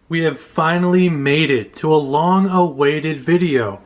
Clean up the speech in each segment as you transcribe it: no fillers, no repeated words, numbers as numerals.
We have finally made it to a long-awaited video.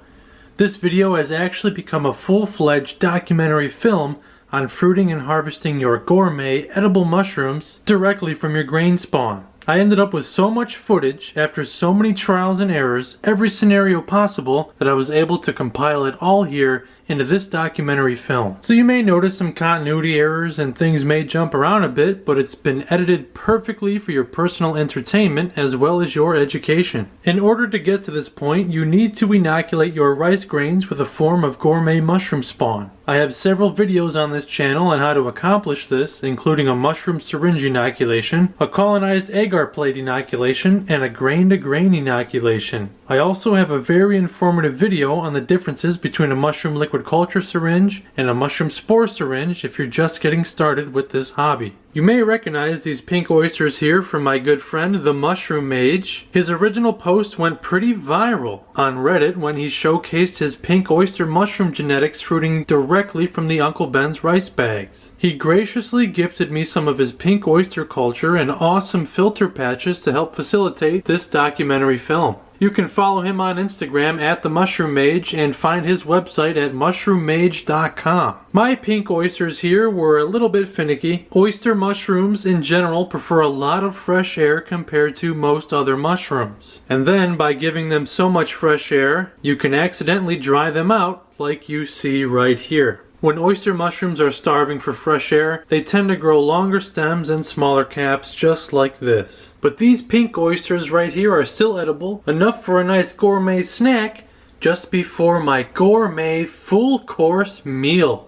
This video has actually become a full-fledged documentary film on fruiting and harvesting your gourmet edible mushrooms directly from your grain spawn. I ended up with so much footage after so many trials and errors, every scenario possible, that I was able to compile it all here into this documentary film. So you may notice some continuity errors and things may jump around a bit, but it's been edited perfectly for your personal entertainment as well as your education. In order to get to this point, you need to inoculate your rice grains with a form of gourmet mushroom spawn. I have several videos on this channel on how to accomplish this, including a mushroom syringe inoculation, a colonized agar plate inoculation, and a grain-to-grain inoculation. I also have a very informative video on the differences between a mushroom liquid culture syringe and a mushroom spore syringe if you're just getting started with this hobby. You may recognize these pink oysters here from my good friend the Mushroom Mage. His original post went pretty viral on Reddit when he showcased his pink oyster mushroom genetics fruiting directly from the Uncle Ben's rice bags. He graciously gifted me some of his pink oyster culture and awesome filter patches to help facilitate this documentary film. You can follow him on Instagram at the Mushroom Mage and find his website at mushroommage.com. My pink oysters here were a little bit finicky. Oyster mushrooms in general prefer a lot of fresh air compared to most other mushrooms. And then by giving them so much fresh air, you can accidentally dry them out like you see right here. When oyster mushrooms are starving for fresh air, they tend to grow longer stems and smaller caps just like this. But these pink oysters right here are still edible, enough for a nice gourmet snack just before my gourmet full course meal.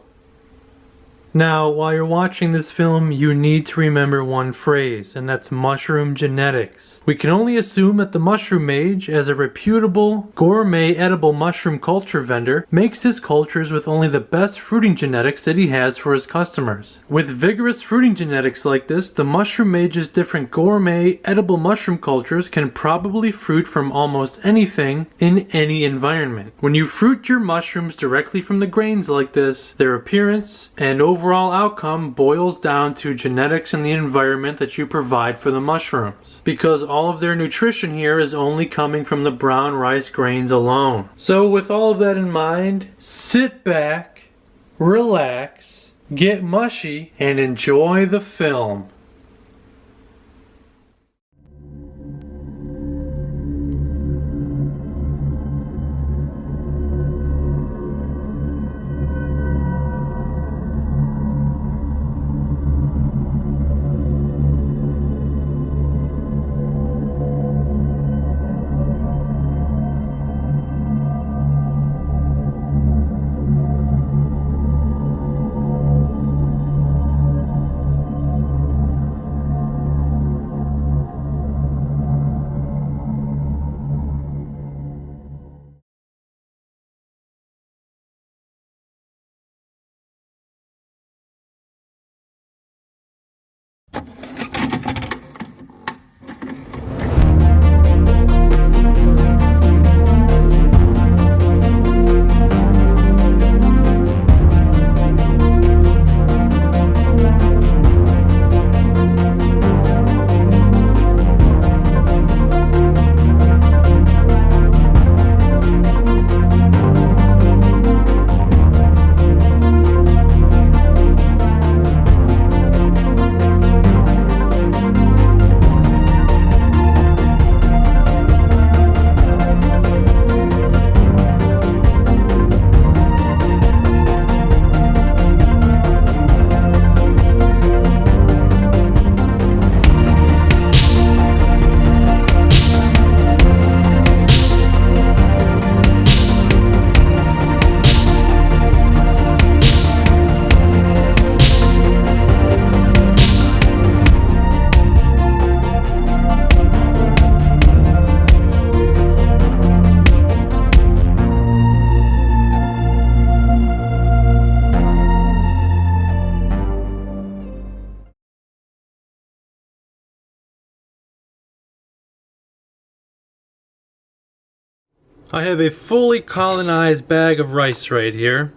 Now, while you're watching this film, you need to remember one phrase, and that's mushroom genetics. We can only assume that the Mushroom Mage, as a reputable, gourmet edible mushroom culture vendor, makes his cultures with only the best fruiting genetics that he has for his customers. With vigorous fruiting genetics like this, the Mushroom Mage's different gourmet edible mushroom cultures can probably fruit from almost anything in any environment. When you fruit your mushrooms directly from the grains like this, their appearance and overall outcome boils down to genetics and the environment that you provide for the mushrooms, because all of their nutrition here is only coming from the brown rice grains alone. So with all of that in mind, sit back, relax, get mushy, and enjoy the film. I have a fully colonized bag of rice right here.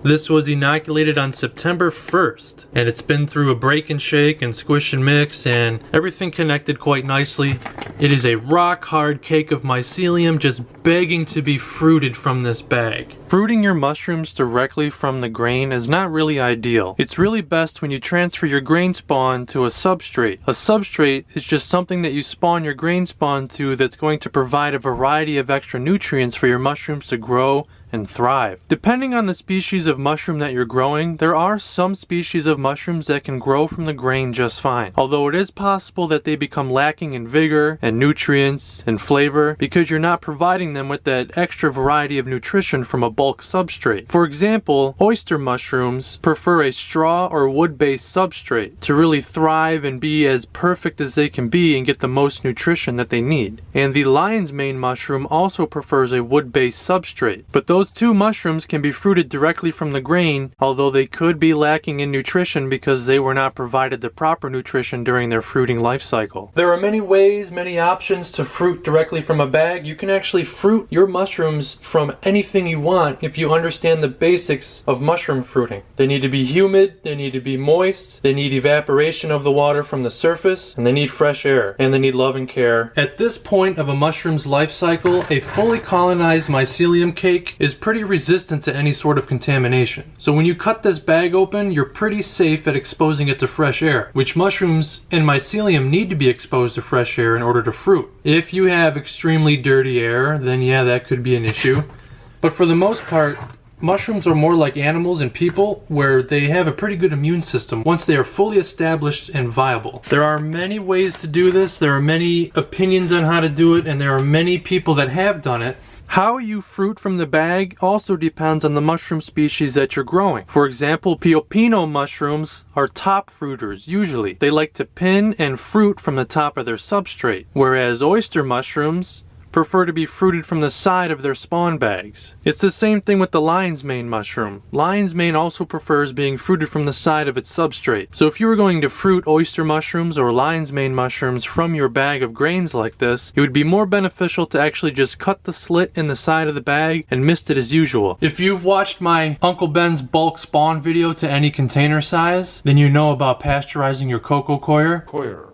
This was inoculated on September 1st, and it's been through a break and shake and squish and mix and everything connected quite nicely. It is a rock hard cake of mycelium just begging to be fruited from this bag. Fruiting your mushrooms directly from the grain is not really ideal. It's really best when you transfer your grain spawn to a substrate. A substrate is just something that you spawn your grain spawn to that's going to provide a variety of extra nutrients for your mushrooms to grow and thrive. Depending on the species of mushroom that you're growing, there are some species of mushrooms that can grow from the grain just fine. Although it is possible that they become lacking in vigor and nutrients and flavor because you're not providing them with that extra variety of nutrition from a bulk substrate. For example, oyster mushrooms prefer a straw or wood-based substrate to really thrive and be as perfect as they can be and get the most nutrition that they need. And the lion's mane mushroom also prefers a wood-based substrate. But those two mushrooms can be fruited directly from the grain, although they could be lacking in nutrition because they were not provided the proper nutrition during their fruiting life cycle. There are many ways, many options to fruit directly from a bag. You can actually fruit your mushrooms from anything you want if you understand the basics of mushroom fruiting. They need to be humid, they need to be moist, they need evaporation of the water from the surface, and they need fresh air, and they need love and care. At this point of a mushroom's life cycle, a fully colonized mycelium cake is pretty resistant to any sort of contamination. So when you cut this bag open, you're pretty safe at exposing it to fresh air, which mushrooms and mycelium need to be exposed to fresh air in order to fruit. If you have extremely dirty air, then yeah, that could be an issue. But for the most part, mushrooms are more like animals and people, where they have a pretty good immune system once they are fully established and viable. There are many ways to do this, there are many opinions on how to do it, and there are many people that have done it. How you fruit from the bag also depends on the mushroom species that you're growing. For example, Pioppino mushrooms are top fruiters usually. They like to pin and fruit from the top of their substrate, whereas oyster mushrooms prefer to be fruited from the side of their spawn bags. It's the same thing with the lion's mane mushroom. Lion's mane also prefers being fruited from the side of its substrate. So if you were going to fruit oyster mushrooms or lion's mane mushrooms from your bag of grains like this, it would be more beneficial to actually just cut the slit in the side of the bag and mist it as usual. If you've watched my Uncle Ben's bulk spawn video to any container size, then you know about pasteurizing your cocoa coir. Coir,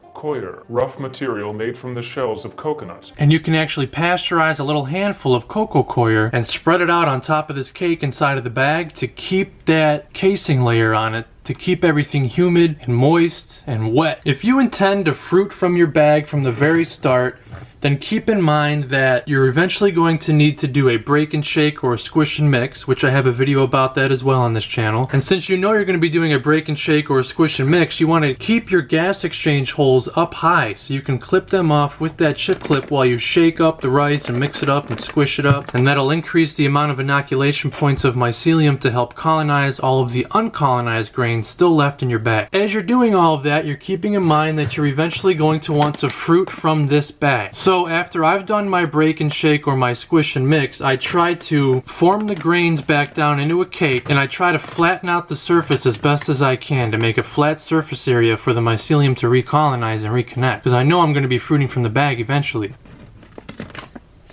rough material made from the shells of coconuts. And you can actually pasteurize a little handful of cocoa coir and spread it out on top of this cake inside of the bag to keep that casing layer on it, to keep everything humid and moist and wet. If you intend to fruit from your bag from the very start, then keep in mind that you're eventually going to need to do a break and shake or a squish and mix, which I have a video about that as well on this channel. And since you know you're going to be doing a break and shake or a squish and mix, you want to keep your gas exchange holes up high so you can clip them off with that chip clip while you shake up the rice and mix it up and squish it up. And that'll increase the amount of inoculation points of mycelium to help colonize all of the uncolonized grains still left in your bag. As you're doing all of that, you're keeping in mind that you're eventually going to want to fruit from this bag. So after I've done my break and shake or my squish and mix, I try to form the grains back down into a cake, and I try to flatten out the surface as best as I can to make a flat surface area for the mycelium to recolonize and reconnect, because I know I'm going to be fruiting from the bag eventually.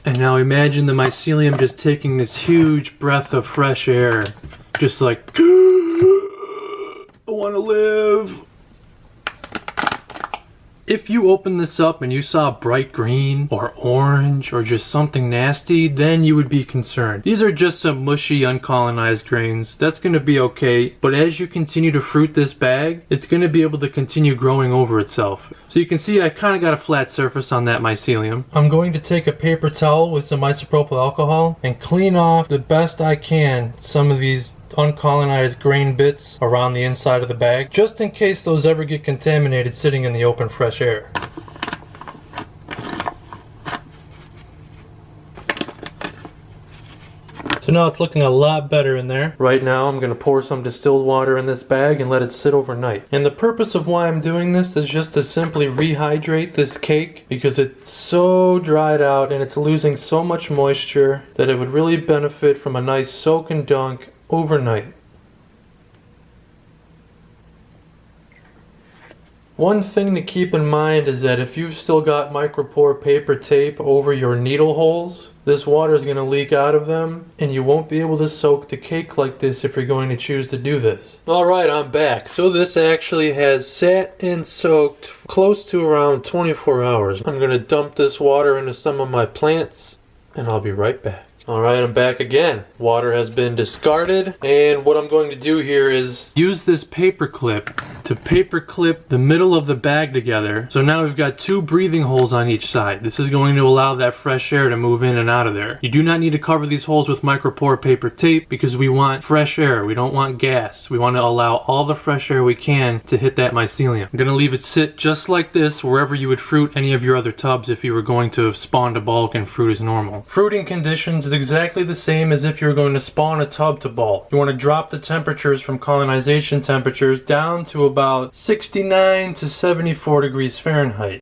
And now imagine the mycelium just taking this huge breath of fresh air, just like, I want to live. If you open this up and you saw bright green or orange or just something nasty, then you would be concerned. These are just some mushy uncolonized grains. That's going to be okay, but as you continue to fruit this bag, it's going to be able to continue growing over itself. So you can see I kind of got a flat surface on that mycelium. I'm going to take a paper towel with some isopropyl alcohol and clean off the best I can some of these uncolonized grain bits around the inside of the bag, just in case those ever get contaminated sitting in the open fresh air. So now it's looking a lot better in there. Right now I'm going to pour some distilled water in this bag and let it sit overnight. And the purpose of why I'm doing this is just to simply rehydrate this cake, because it's so dried out and it's losing so much moisture that it would really benefit from a nice soak and dunk overnight. One thing to keep in mind is that if you've still got micropore paper tape over your needle holes, this water is going to leak out of them, and you won't be able to soak the cake like this if you're going to choose to do this. Alright, I'm back. So this actually has sat and soaked close to around 24 hours. I'm going to dump this water into some of my plants, and I'll be right back. Alright, I'm back again. Water has been discarded, and what I'm going to do here is use this paper clip to paper clip the middle of the bag together. So now we've got 2 breathing holes on each side. This is going to allow that fresh air to move in and out of there. You do not need to cover these holes with micropore paper tape because we want fresh air. We don't want gas. We want to allow all the fresh air we can to hit that mycelium. I'm going to leave it sit just like this wherever you would fruit any of your other tubs if you were going to spawn to bulk and fruit as normal. Fruiting conditions is exactly the same as if you're going to spawn a tub to bulk. You want to drop the temperatures from colonization temperatures down to about 69 to 74 degrees Fahrenheit.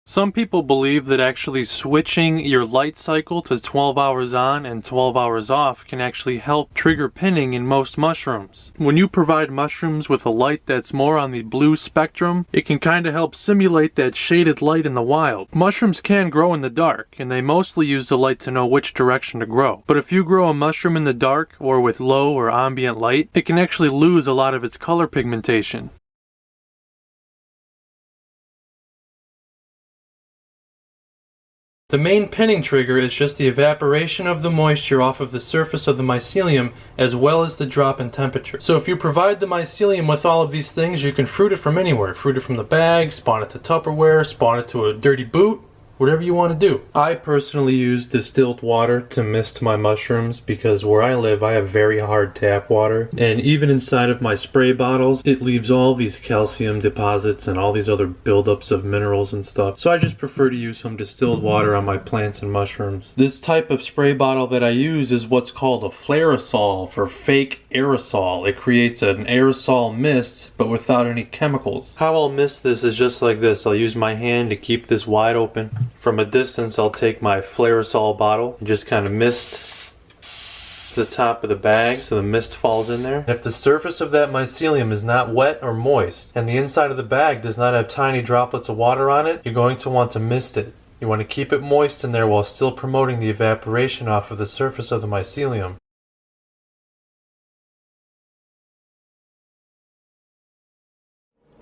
Some people believe that actually switching your light cycle to 12 hours on and 12 hours off can actually help trigger pinning in most mushrooms. When you provide mushrooms with a light that's more on the blue spectrum, it can kind of help simulate that shaded light in the wild. Mushrooms can grow in the dark, and they mostly use the light to know which direction to grow. But if you grow a mushroom in the dark or with low or ambient light, it can actually lose a lot of its color pigmentation. The main pinning trigger is just the evaporation of the moisture off of the surface of the mycelium as well as the drop in temperature. So if you provide the mycelium with all of these things, you can fruit it from anywhere. Fruit it from the bag, spawn it to Tupperware, spawn it to a dirty boot, whatever you want to do. I personally use distilled water to mist my mushrooms because where I live I have very hard tap water, and even inside of my spray bottles it leaves all these calcium deposits and all these other buildups of minerals and stuff. So I just prefer to use some distilled water on my plants and mushrooms. This type of spray bottle that I use is what's called a flairosol for fake aerosol. It creates an aerosol mist but without any chemicals. How I'll mist this is just like this. I'll use my hand to keep this wide open. From a distance, I'll take my flairosol bottle and just kind of mist to the top of the bag so the mist falls in there. And if the surface of that mycelium is not wet or moist and the inside of the bag does not have tiny droplets of water on it, you're going to want to mist it. You want to keep it moist in there while still promoting the evaporation off of the surface of the mycelium.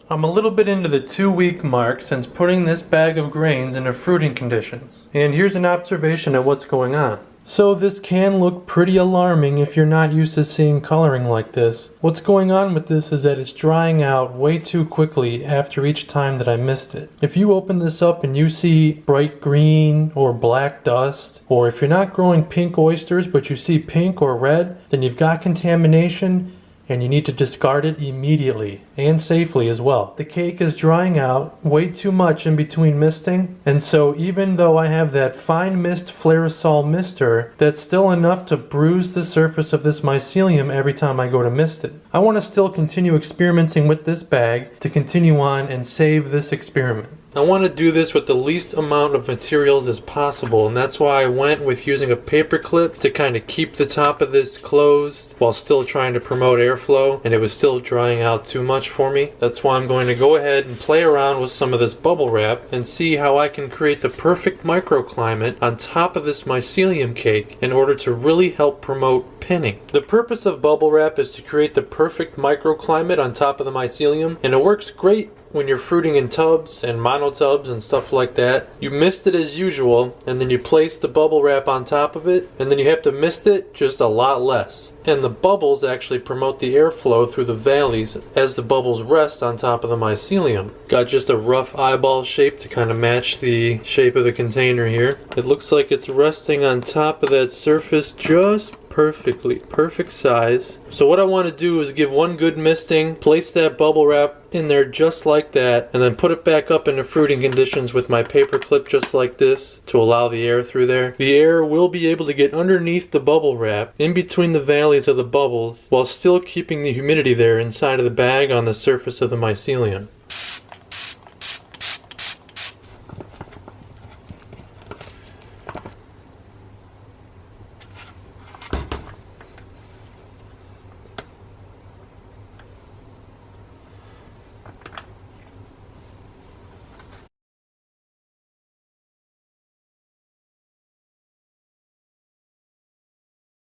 I'm a little bit into the 2-week mark since putting this bag of grains into fruiting conditions. And here's an observation of what's going on. So this can look pretty alarming if you're not used to seeing coloring like this. What's going on with this is that it's drying out way too quickly after each time that I mist it. If you open this up and you see bright green or black dust, or if you're not growing pink oysters but you see pink or red, then you've got contamination and you need to discard it immediately, and safely as well. The cake is drying out way too much in between misting, and so even though I have that fine mist flairosol mister, that's still enough to bruise the surface of this mycelium every time I go to mist it. I want to still continue experimenting with this bag to continue on and save this experiment. I want to do this with the least amount of materials as possible, and that's why I went with using a paper clip to kind of keep the top of this closed while still trying to promote airflow, and it was still drying out too much for me. That's why I'm going to go ahead and play around with some of this bubble wrap and see how I can create the perfect microclimate on top of this mycelium cake in order to really help promote pinning. The purpose of bubble wrap is to create the perfect microclimate on top of the mycelium, and it works great when you're fruiting in tubs and monotubs and stuff like that. You mist it as usual, and then you place the bubble wrap on top of it, and then you have to mist it just a lot less. And the bubbles actually promote the airflow through the valleys as the bubbles rest on top of the mycelium. Got just a rough eyeball shape to kind of match the shape of the container here. It looks like it's resting on top of that surface just perfectly, perfect size. So what I want to do is give one good misting, place that bubble wrap in there just like that, and then put it back up into fruiting conditions with my paper clip just like this to allow the air through there. The air will be able to get underneath the bubble wrap, in between the valleys of the bubbles, while still keeping the humidity there inside of the bag on the surface of the mycelium.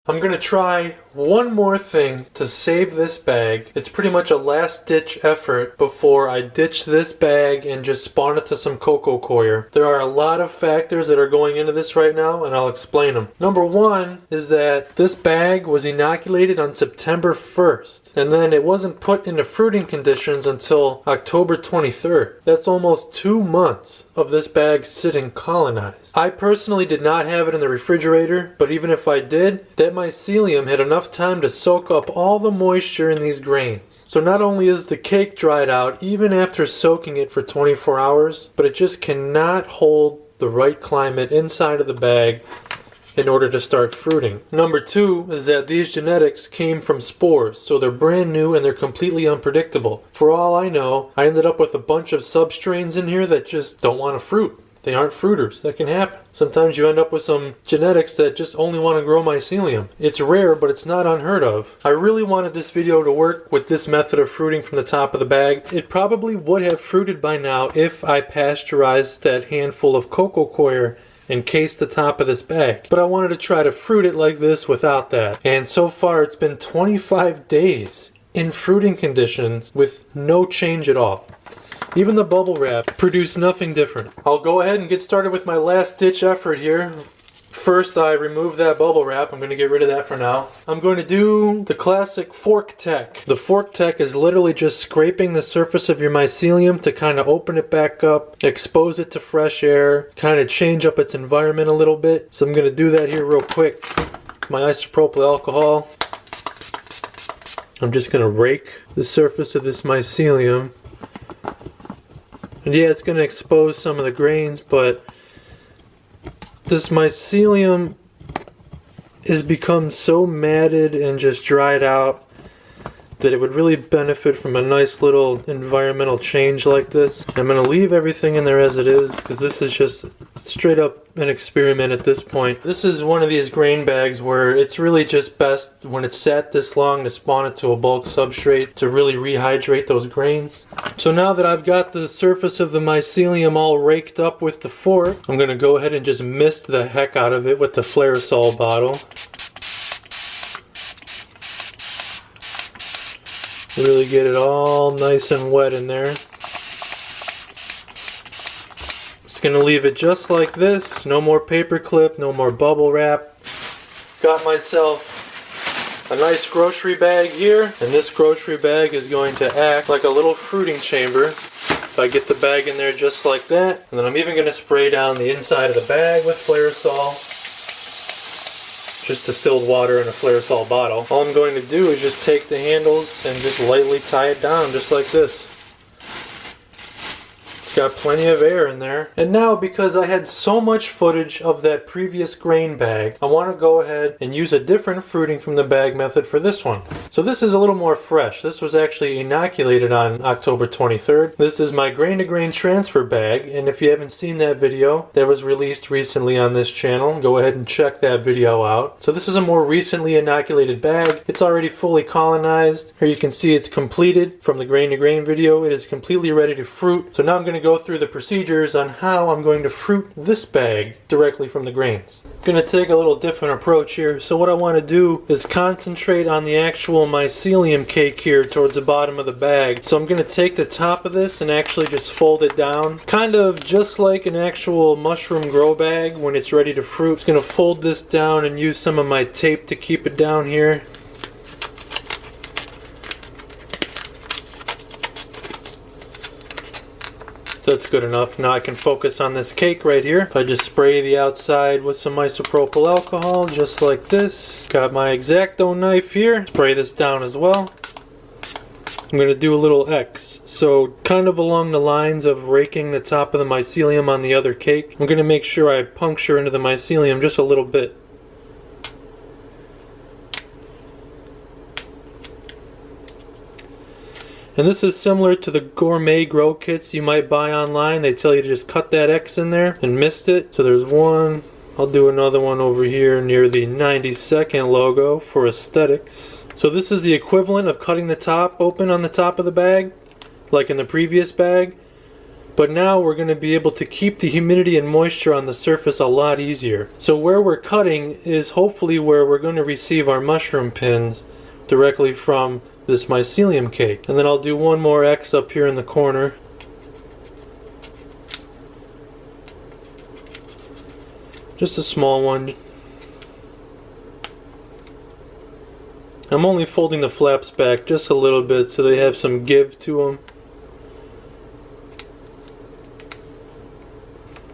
I'm gonna try one more thing to save this bag. It's pretty much a last ditch effort before I ditch this bag and just spawn it to some coco coir. There are a lot of factors that are going into this right now, and I'll explain them. Number one is that this bag was inoculated on September 1st, and then it wasn't put into fruiting conditions until October 23rd. That's almost 2 months of this bag sitting colonized. I personally did not have it in the refrigerator, but even if I did, that mycelium had enough time to soak up all the moisture in these grains. So not only is the cake dried out even after soaking it for 24 hours, but it just cannot hold the right climate inside of the bag in order to start fruiting. Number two is that these genetics came from spores, so they're brand new and they're completely unpredictable. For all I know, I ended up with a bunch of substrains in here that just don't want to fruit. They aren't fruiters. That can happen. Sometimes you end up with some genetics that just only want to grow mycelium. It's rare, but it's not unheard of. I really wanted this video to work with this method of fruiting from the top of the bag. It probably would have fruited by now if I pasteurized that handful of coco coir and cased the top of this bag. But I wanted to try to fruit it like this without that. And so far it's been 25 days in fruiting conditions with no change at all. Even the bubble wrap produced nothing different. I'll go ahead and get started with my last ditch effort here. First, I remove that bubble wrap. I'm going to get rid of that for now. I'm going to do the classic fork tech. The fork tech is literally just scraping the surface of your mycelium to kind of open it back up, expose it to fresh air, kind of change up its environment a little bit. So I'm going to do that here real quick. My isopropyl alcohol. I'm just going to rake the surface of this mycelium. And yeah, it's going to expose some of the grains, but this mycelium has become so matted and just dried out that it would really benefit from a nice little environmental change like this. I'm going to leave everything in there as it is because this is just straight up an experiment at this point. This is one of these grain bags where it's really just best when it's sat this long to spawn it to a bulk substrate to really rehydrate those grains. So now that I've got the surface of the mycelium all raked up with the fork, I'm going to go ahead and just mist the heck out of it with the Flairosol bottle. Really get it all nice and wet in there. Just gonna leave it just like this. No more paper clip, no more bubble wrap. Got myself a nice grocery bag here, and this grocery bag is going to act like a little fruiting chamber. If I get the bag in there just like that, and then I'm even gonna spray down the inside of the bag with Flairosol. Just distilled water in a Flairosol bottle. All I'm going to do is just take the handles and just lightly tie it down just like this. It's got plenty of air in there. And now, because I had so much footage of that previous grain bag, I want to go ahead and use a different fruiting from the bag method for this one. So this is a little more fresh. This was actually inoculated on October 23rd. This is my grain to grain transfer bag, and if you haven't seen that video, that was released recently on this channel. Go ahead and check that video out. So this is a more recently inoculated bag. It's already fully colonized. Here you can see it's completed from the grain to grain video. It is completely ready to fruit. So now I'm going to go through the procedures on how I'm going to fruit this bag directly from the grains. I'm going to take a little different approach here. So what I want to do is concentrate on the actual mycelium cake here towards the bottom of the bag. So I'm going to take the top of this and actually just fold it down, kind of just like an actual mushroom grow bag when it's ready to fruit. I'm just going to fold this down and use some of my tape to keep it down here. That's good enough. Now I can focus on this cake right here. If I just spray the outside with some isopropyl alcohol, just like this. Got my X-Acto knife here. Spray this down as well. I'm going to do a little X. So kind of along the lines of raking the top of the mycelium on the other cake. I'm going to make sure I puncture into the mycelium just a little bit. And this is similar to the gourmet grow kits you might buy online. They tell you to just cut that X in there and mist it. So there's one. I'll do another one over here near the 90-second logo for aesthetics. So this is the equivalent of cutting the top open on the top of the bag, like in the previous bag. but now we're going to be able to keep the humidity and moisture on the surface a lot easier. So where we're cutting is hopefully where we're going to receive our mushroom pins directly from this mycelium cake. And then I'll do one more X up here in the corner. Just a small one. I'm only folding the flaps back just a little bit so they have some give to them.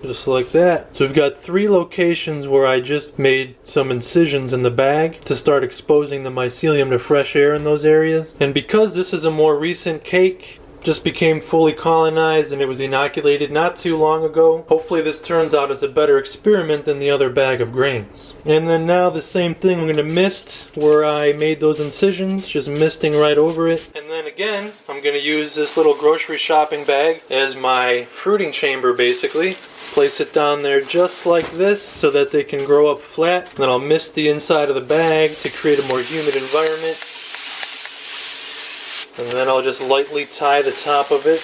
Just like that. So we've got 3 locations where I just made some incisions in the bag to start exposing the mycelium to fresh air in those areas. And because this is a more recent cake, just became fully colonized and it was inoculated not too long ago, hopefully this turns out as a better experiment than the other bag of grains. And then now the same thing, I'm going to mist where I made those incisions, just misting right over it. And then again, I'm going to use this little grocery shopping bag as my fruiting chamber basically. Place it down there just like this so that they can grow up flat. Then I'll mist the inside of the bag to create a more humid environment. And then I'll just lightly tie the top of it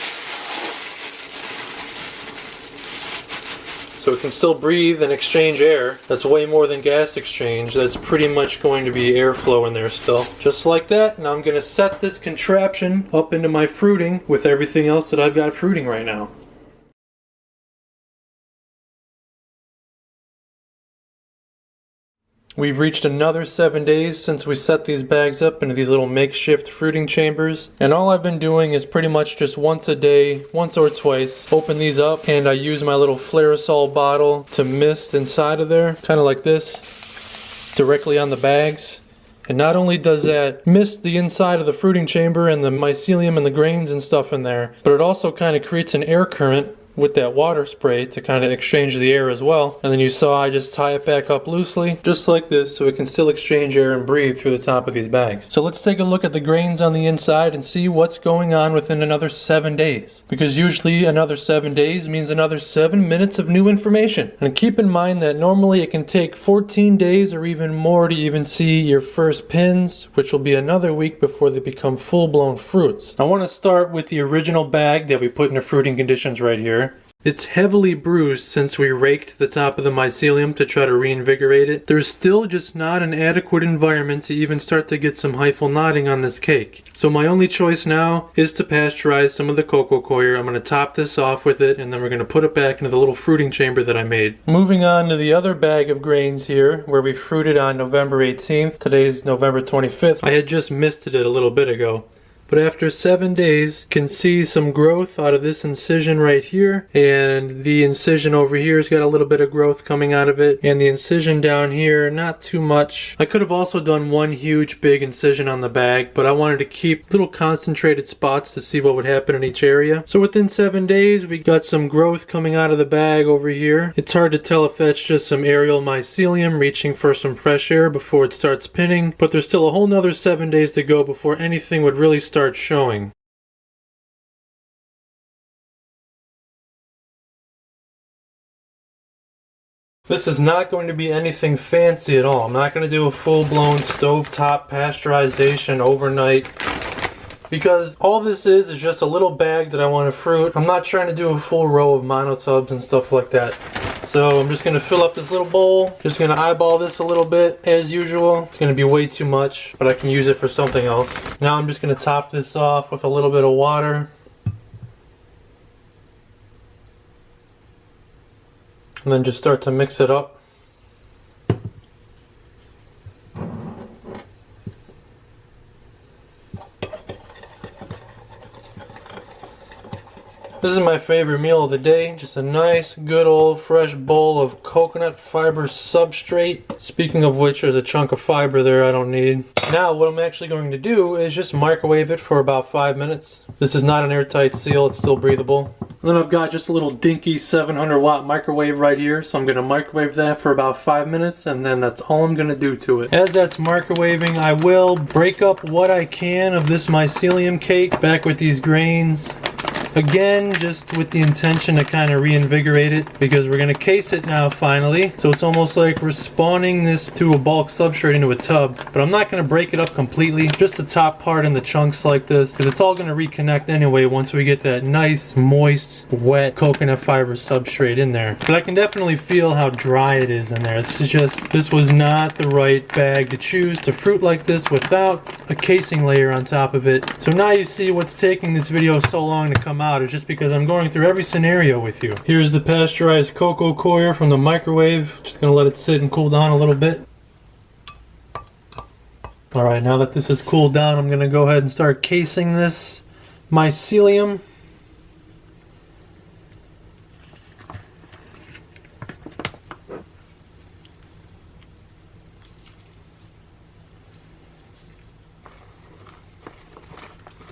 so it can still breathe and exchange air. That's way more than gas exchange. That's pretty much going to be airflow in there still. Just like that. Now I'm going to set this contraption up into my fruiting with everything else that I've got fruiting right now. We've reached another 7 days since we set these bags up into these little makeshift fruiting chambers. And all I've been doing is pretty much just once a day, once or twice, open these up and I use my little Flairosol bottle to mist inside of there, kind of like this, directly on the bags. And not only does that mist the inside of the fruiting chamber and the mycelium and the grains and stuff in there, but it also kind of creates an air current with that water spray to kind of exchange the air as well. And then you saw I just tie it back up loosely, just like this, so it can still exchange air and breathe through the top of these bags. So let's take a look at the grains on the inside and see what's going on within another 7 days. Because usually another 7 days means another 7 minutes of new information. And keep in mind that normally it can take 14 days or even more to even see your first pins, which will be another week before they become full-blown fruits. I want to start with the original bag that we put into fruiting conditions right here. It's heavily bruised since we raked the top of the mycelium to try to reinvigorate it. There's still just not an adequate environment to even start to get some hyphal knotting on this cake. So my only choice now is to pasteurize some of the cocoa coir. I'm going to top this off with it and then we're going to put it back into the little fruiting chamber that I made. Moving on to the other bag of grains here where we fruited on November 18th. Today's November 25th. I had just misted it a little bit ago. But after 7 days, can see some growth out of this incision right here. And the incision over here has got a little bit of growth coming out of it. And the incision down here, not too much. I could have also done one huge big incision on the bag, but I wanted to keep little concentrated spots to see what would happen in each area. So within 7 days, we got some growth coming out of the bag over here. It's hard to tell if that's just some aerial mycelium reaching for some fresh air before it starts pinning. But there's still a whole nother 7 days to go before anything would really start showing. This is not going to be anything fancy at all. I'm not going to do a full-blown stovetop pasteurization overnight because all this is just a little bag that I want to fruit. I'm not trying to do a full row of monotubs and stuff like that. So I'm just going to fill up this little bowl, just going to eyeball this a little bit as usual. It's going to be way too much, but I can use it for something else. Now I'm just going to top this off with a little bit of water. And then just start to mix it up. This is my favorite meal of the day, just a nice, good old fresh bowl of coconut fiber substrate. Speaking of which, there's a chunk of fiber there I don't need. Now what I'm actually going to do is just microwave it for about 5 minutes. This is not an airtight seal, it's still breathable. And then I've got just a little dinky 700 watt microwave right here, so I'm going to microwave that for about 5 minutes and then that's all I'm going to do to it. As that's microwaving, I will break up what I can of this mycelium cake back with these grains. Again, just with the intention to kind of reinvigorate it, because we're going to case it now finally. So it's almost like we're spawning this to a bulk substrate into a tub, but I'm not going to break it up completely, just the top part and the chunks like this, because it's all going to reconnect anyway once we get that nice, moist, wet coconut fiber substrate in there. But I can definitely feel how dry it is in there. This was not the right bag to choose to fruit like this without a casing layer on top of it. So now you see what's taking this video so long to come out is just because I'm going through every scenario with you. Here's the pasteurized cocoa coir from the microwave. Just gonna let it sit and cool down a little bit. Alright, now that this has cooled down, I'm gonna go ahead and start casing this mycelium.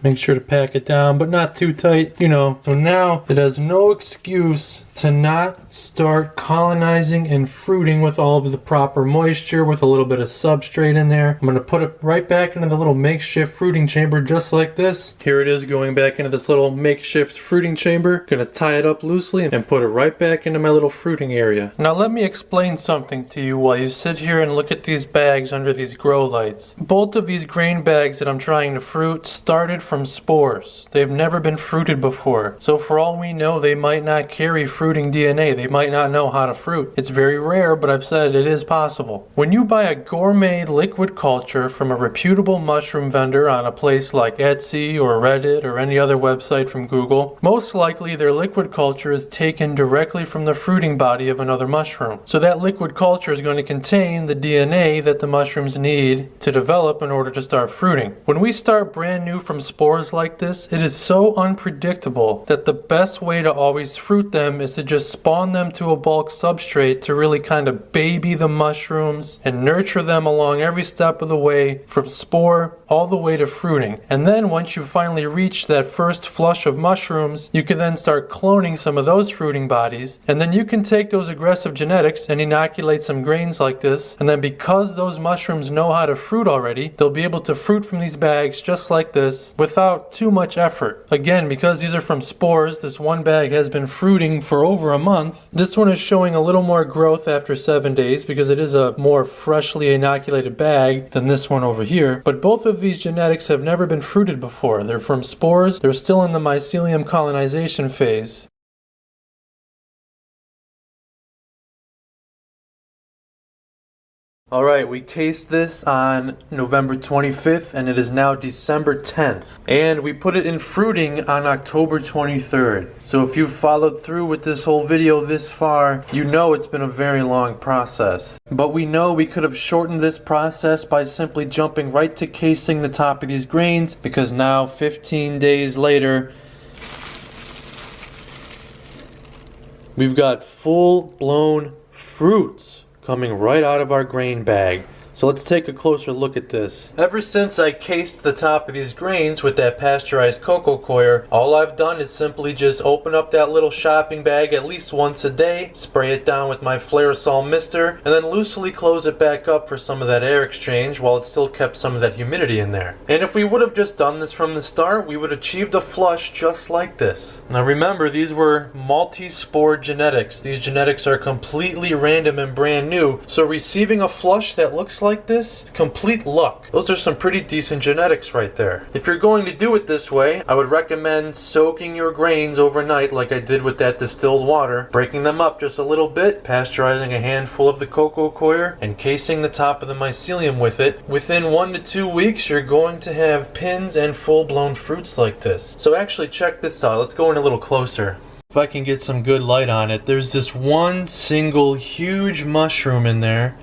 Make sure to pack it down, but not too tight, you know. So now it has no excuse to not start colonizing and fruiting with all of the proper moisture, with a little bit of substrate in there. I'm going to put it right back into the little makeshift fruiting chamber just like this. Here it is going back into this little makeshift fruiting chamber. Going to tie it up loosely and put it right back into my little fruiting area. Now let me explain something to you while you sit here and look at these bags under these grow lights. Both of these grain bags that I'm trying to fruit started from spores. They've never been fruited before. So for all we know, they might not carry fruiting DNA. They might not know how to fruit. It's very rare, but I've said it is possible. When you buy a gourmet liquid culture from a reputable mushroom vendor on a place like Etsy or Reddit or any other website from Google, most likely their liquid culture is taken directly from the fruiting body of another mushroom. So that liquid culture is going to contain the DNA that the mushrooms need to develop in order to start fruiting. When we start brand new from spores like this, it is so unpredictable that the best way to always fruit them is to just spawn them to a bulk substrate to really kind of baby the mushrooms and nurture them along every step of the way from spore all the way to fruiting. And then once you finally reach that first flush of mushrooms, you can then start cloning some of those fruiting bodies, and then you can take those aggressive genetics and inoculate some grains like this, and then because those mushrooms know how to fruit already, they'll be able to fruit from these bags just like this without too much effort. Again, because these are from spores, this one bag has been fruiting for over a month. This one is showing a little more growth after 7 days because it is a more freshly inoculated bag than this one over here. But both of these genetics have never been fruited before. They're from spores. They're still in the mycelium colonization phase. Alright, we cased this on November 25th and it is now December 10th. And we put it in fruiting on October 23rd. So if you've followed through with this whole video this far, you know it's been a very long process. But we know we could have shortened this process by simply jumping right to casing the top of these grains, because now 15 days later, we've got full-blown fruits coming right out of our grain bag. So let's take a closer look at this. Ever since I cased the top of these grains with that pasteurized cocoa coir, all I've done is simply just open up that little shopping bag at least once a day, spray it down with my Flairosol mister, and then loosely close it back up for some of that air exchange while it still kept some of that humidity in there. And if we would have just done this from the start, we would have achieved a flush just like this. Now remember, these were multi-spore genetics. These genetics are completely random and brand new, so receiving a flush that looks like this, complete luck. Those are some pretty decent genetics right there. If you're going to do it this way, I would recommend soaking your grains overnight like I did with that distilled water, breaking them up just a little bit, pasteurizing a handful of the cocoa coir, and casing the top of the mycelium with it. Within 1 to 2 weeks, you're going to have pins and full-blown fruits like this. So actually check this out. Let's go in a little closer. If I can get some good light on it, there's this one single huge mushroom in there.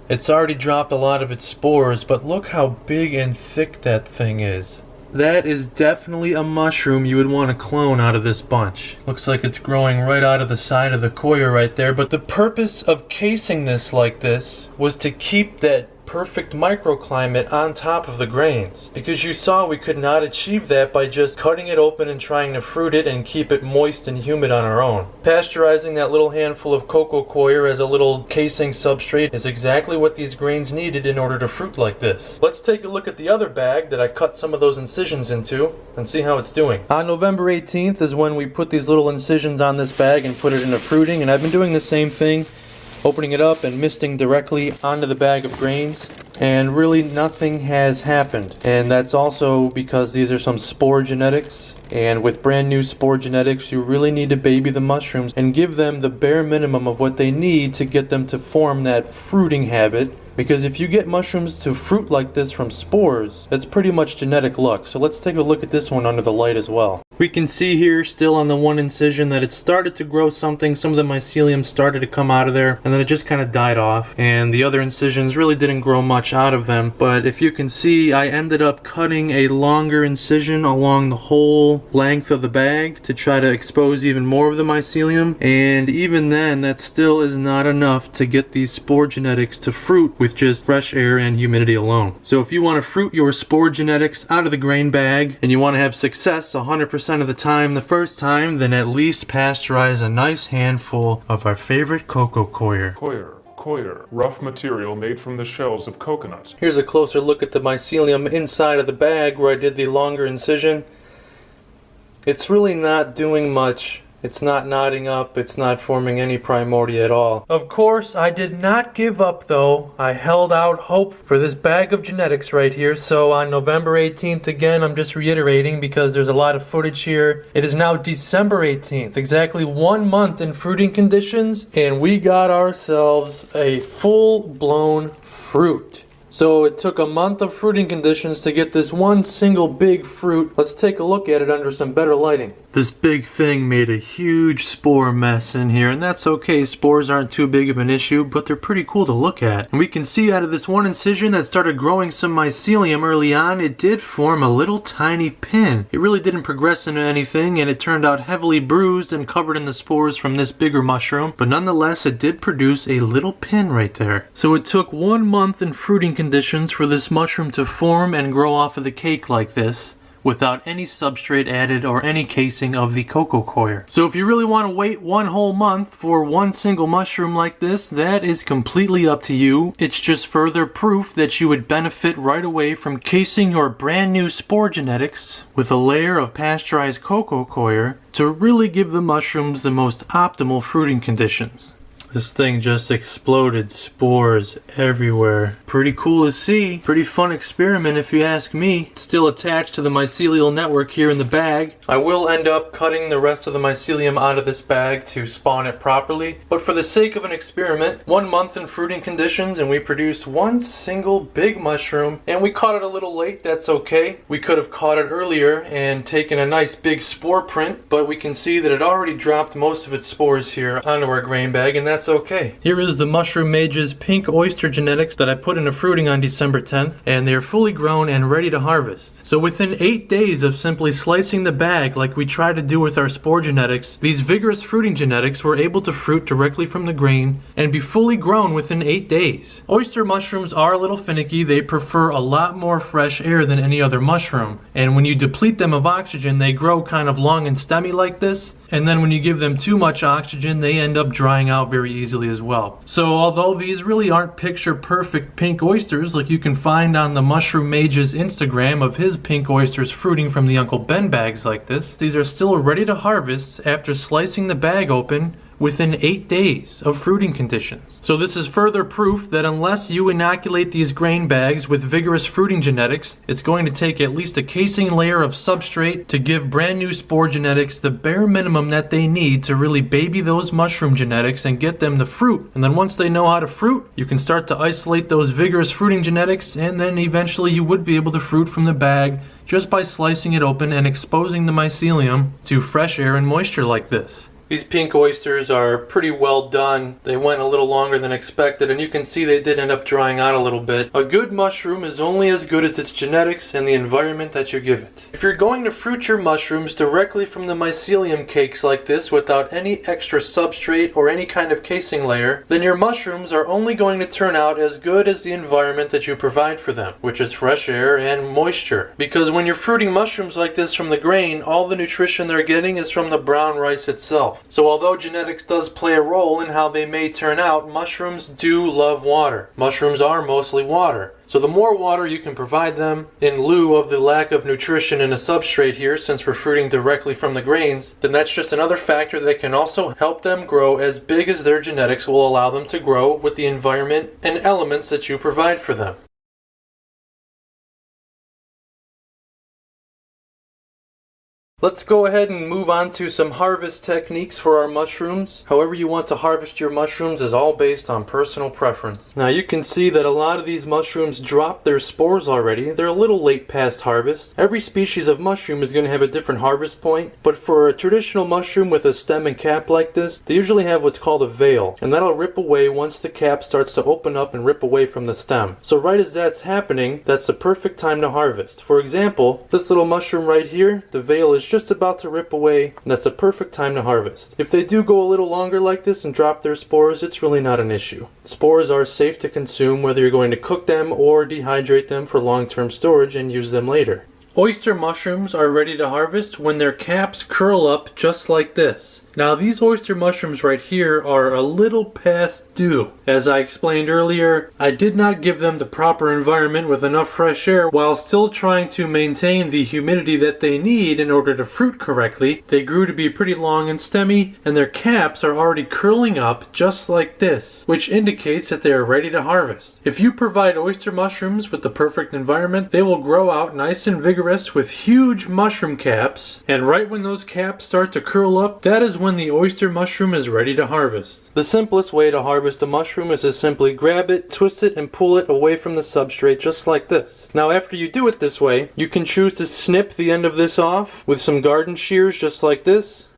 It's already dropped a lot of its spores, but look how big and thick that thing is. That is definitely a mushroom you would want to clone out of this bunch. Looks like it's growing right out of the side of the coir right there, but the purpose of casing this like this was to keep that perfect microclimate on top of the grains, because you saw we could not achieve that by just cutting it open and trying to fruit it and keep it moist and humid on our own. Pasteurizing that little handful of cocoa coir as a little casing substrate is exactly what these grains needed in order to fruit like this. Let's take a look at the other bag that I cut some of those incisions into and see how it's doing. On November 18th is when we put these little incisions on this bag and put it into fruiting, and I've been doing the same thing, opening it up and misting directly onto the bag of grains, and really nothing has happened. And that's also because these are some spore genetics, and with brand new spore genetics you really need to baby the mushrooms and give them the bare minimum of what they need to get them to form that fruiting habit. Because if you get mushrooms to fruit like this from spores, that's pretty much genetic luck. So let's take a look at this one under the light as well. We can see here still on the one incision that it started to grow something. Some of the mycelium started to come out of there, and then it just kind of died off. And the other incisions really didn't grow much out of them. But if you can see, I ended up cutting a longer incision along the whole length of the bag to try to expose even more of the mycelium. And even then, that still is not enough to get these spore genetics to fruit with just fresh air and humidity alone. So if you want to fruit your spore genetics out of the grain bag and you want to have success 100% of the time the first time, then at least pasteurize a nice handful of our favorite cocoa coir. Coir, rough material made from the shells of coconuts. Here's a closer look at the mycelium inside of the bag where I did the longer incision. It's really not doing much. It's not knotting up, it's not forming any primordia at all. Of course, I did not give up though. I held out hope for this bag of genetics right here. So on November 18th, again, I'm just reiterating because there's a lot of footage here. It is now December 18th, exactly 1 month in fruiting conditions, and we got ourselves a full-blown fruit. So it took a month of fruiting conditions to get this one single big fruit. Let's take a look at it under some better lighting. This big thing made a huge spore mess in here, and that's okay. Spores aren't too big of an issue, but they're pretty cool to look at. And we can see out of this one incision that started growing some mycelium early on, it did form a little tiny pin. It really didn't progress into anything, and it turned out heavily bruised and covered in the spores from this bigger mushroom, but nonetheless it did produce a little pin right there. So it took 1 month in fruiting conditions for this mushroom to form and grow off of the cake like this, without any substrate added or any casing of the cocoa coir. So if you really want to wait 1 whole month for one single mushroom like this, that is completely up to you. It's just further proof that you would benefit right away from casing your brand new spore genetics with a layer of pasteurized cocoa coir to really give the mushrooms the most optimal fruiting conditions. This thing just exploded spores everywhere. Pretty cool to see. Pretty fun experiment if you ask me. Still attached to the mycelial network here in the bag. I will end up cutting the rest of the mycelium out of this bag to spawn it properly. But for the sake of an experiment, 1 month in fruiting conditions and we produced one single big mushroom. And we caught it a little late, that's okay. We could have caught it earlier and taken a nice big spore print, but we can see that it already dropped most of its spores here onto our grain bag, and that's okay. Here is the Mushroom Mage's pink oyster genetics that I put into fruiting on December 10th, and they are fully grown and ready to harvest. So within 8 days of simply slicing the bag like we tried to do with our spore genetics, these vigorous fruiting genetics were able to fruit directly from the grain and be fully grown within 8 days. Oyster mushrooms are a little finicky. They prefer a lot more fresh air than any other mushroom, and when you deplete them of oxygen, they grow kind of long and stemmy like this. And then when you give them too much oxygen, they end up drying out very easily as well. So although these really aren't picture perfect pink oysters like you can find on the Mushroom Mage's Instagram of his pink oysters fruiting from the Uncle Ben bags like this, these are still ready to harvest after slicing the bag open within 8 days of fruiting conditions. So this is further proof that unless you inoculate these grain bags with vigorous fruiting genetics, it's going to take at least a casing layer of substrate to give brand new spore genetics the bare minimum that they need to really baby those mushroom genetics and get them to fruit. And then once they know how to fruit, you can start to isolate those vigorous fruiting genetics, and then eventually you would be able to fruit from the bag just by slicing it open and exposing the mycelium to fresh air and moisture like this. These pink oysters are pretty well done. They went a little longer than expected, and you can see they did end up drying out a little bit. A good mushroom is only as good as its genetics and the environment that you give it. If you're going to fruit your mushrooms directly from the mycelium cakes like this without any extra substrate or any kind of casing layer, then your mushrooms are only going to turn out as good as the environment that you provide for them, which is fresh air and moisture. Because when you're fruiting mushrooms like this from the grain, all the nutrition they're getting is from the brown rice itself. So although genetics does play a role in how they may turn out, mushrooms do love water. Mushrooms are mostly water. So the more water you can provide them, in lieu of the lack of nutrition in a substrate here, since we're fruiting directly from the grains, then that's just another factor that can also help them grow as big as their genetics will allow them to grow with the environment and elements that you provide for them. Let's go ahead and move on to some harvest techniques for our mushrooms. However you want to harvest your mushrooms is all based on personal preference. Now you can see that a lot of these mushrooms dropped their spores already. They're a little late past harvest. Every species of mushroom is going to have a different harvest point, but for a traditional mushroom with a stem and cap like this, they usually have what's called a veil, and that'll rip away once the cap starts to open up and rip away from the stem. So right as that's happening, that's the perfect time to harvest. For example, this little mushroom right here, the veil is just about to rip away, and that's a perfect time to harvest. If they do go a little longer like this and drop their spores, it's really not an issue. Spores are safe to consume whether you're going to cook them or dehydrate them for long-term storage and use them later. Oyster mushrooms are ready to harvest when their caps curl up just like this. Now these oyster mushrooms right here are a little past due. As I explained earlier, I did not give them the proper environment with enough fresh air while still trying to maintain the humidity that they need in order to fruit correctly. They grew to be pretty long and stemmy, and their caps are already curling up just like this, which indicates that they are ready to harvest. If you provide oyster mushrooms with the perfect environment, they will grow out nice and vigorous with huge mushroom caps, and right when those caps start to curl up, that is when the oyster mushroom is ready to harvest. The simplest way to harvest a mushroom is to simply grab it, twist it, and pull it away from the substrate just like this. Now after you do it this way, you can choose to snip the end of this off with some garden shears just like this.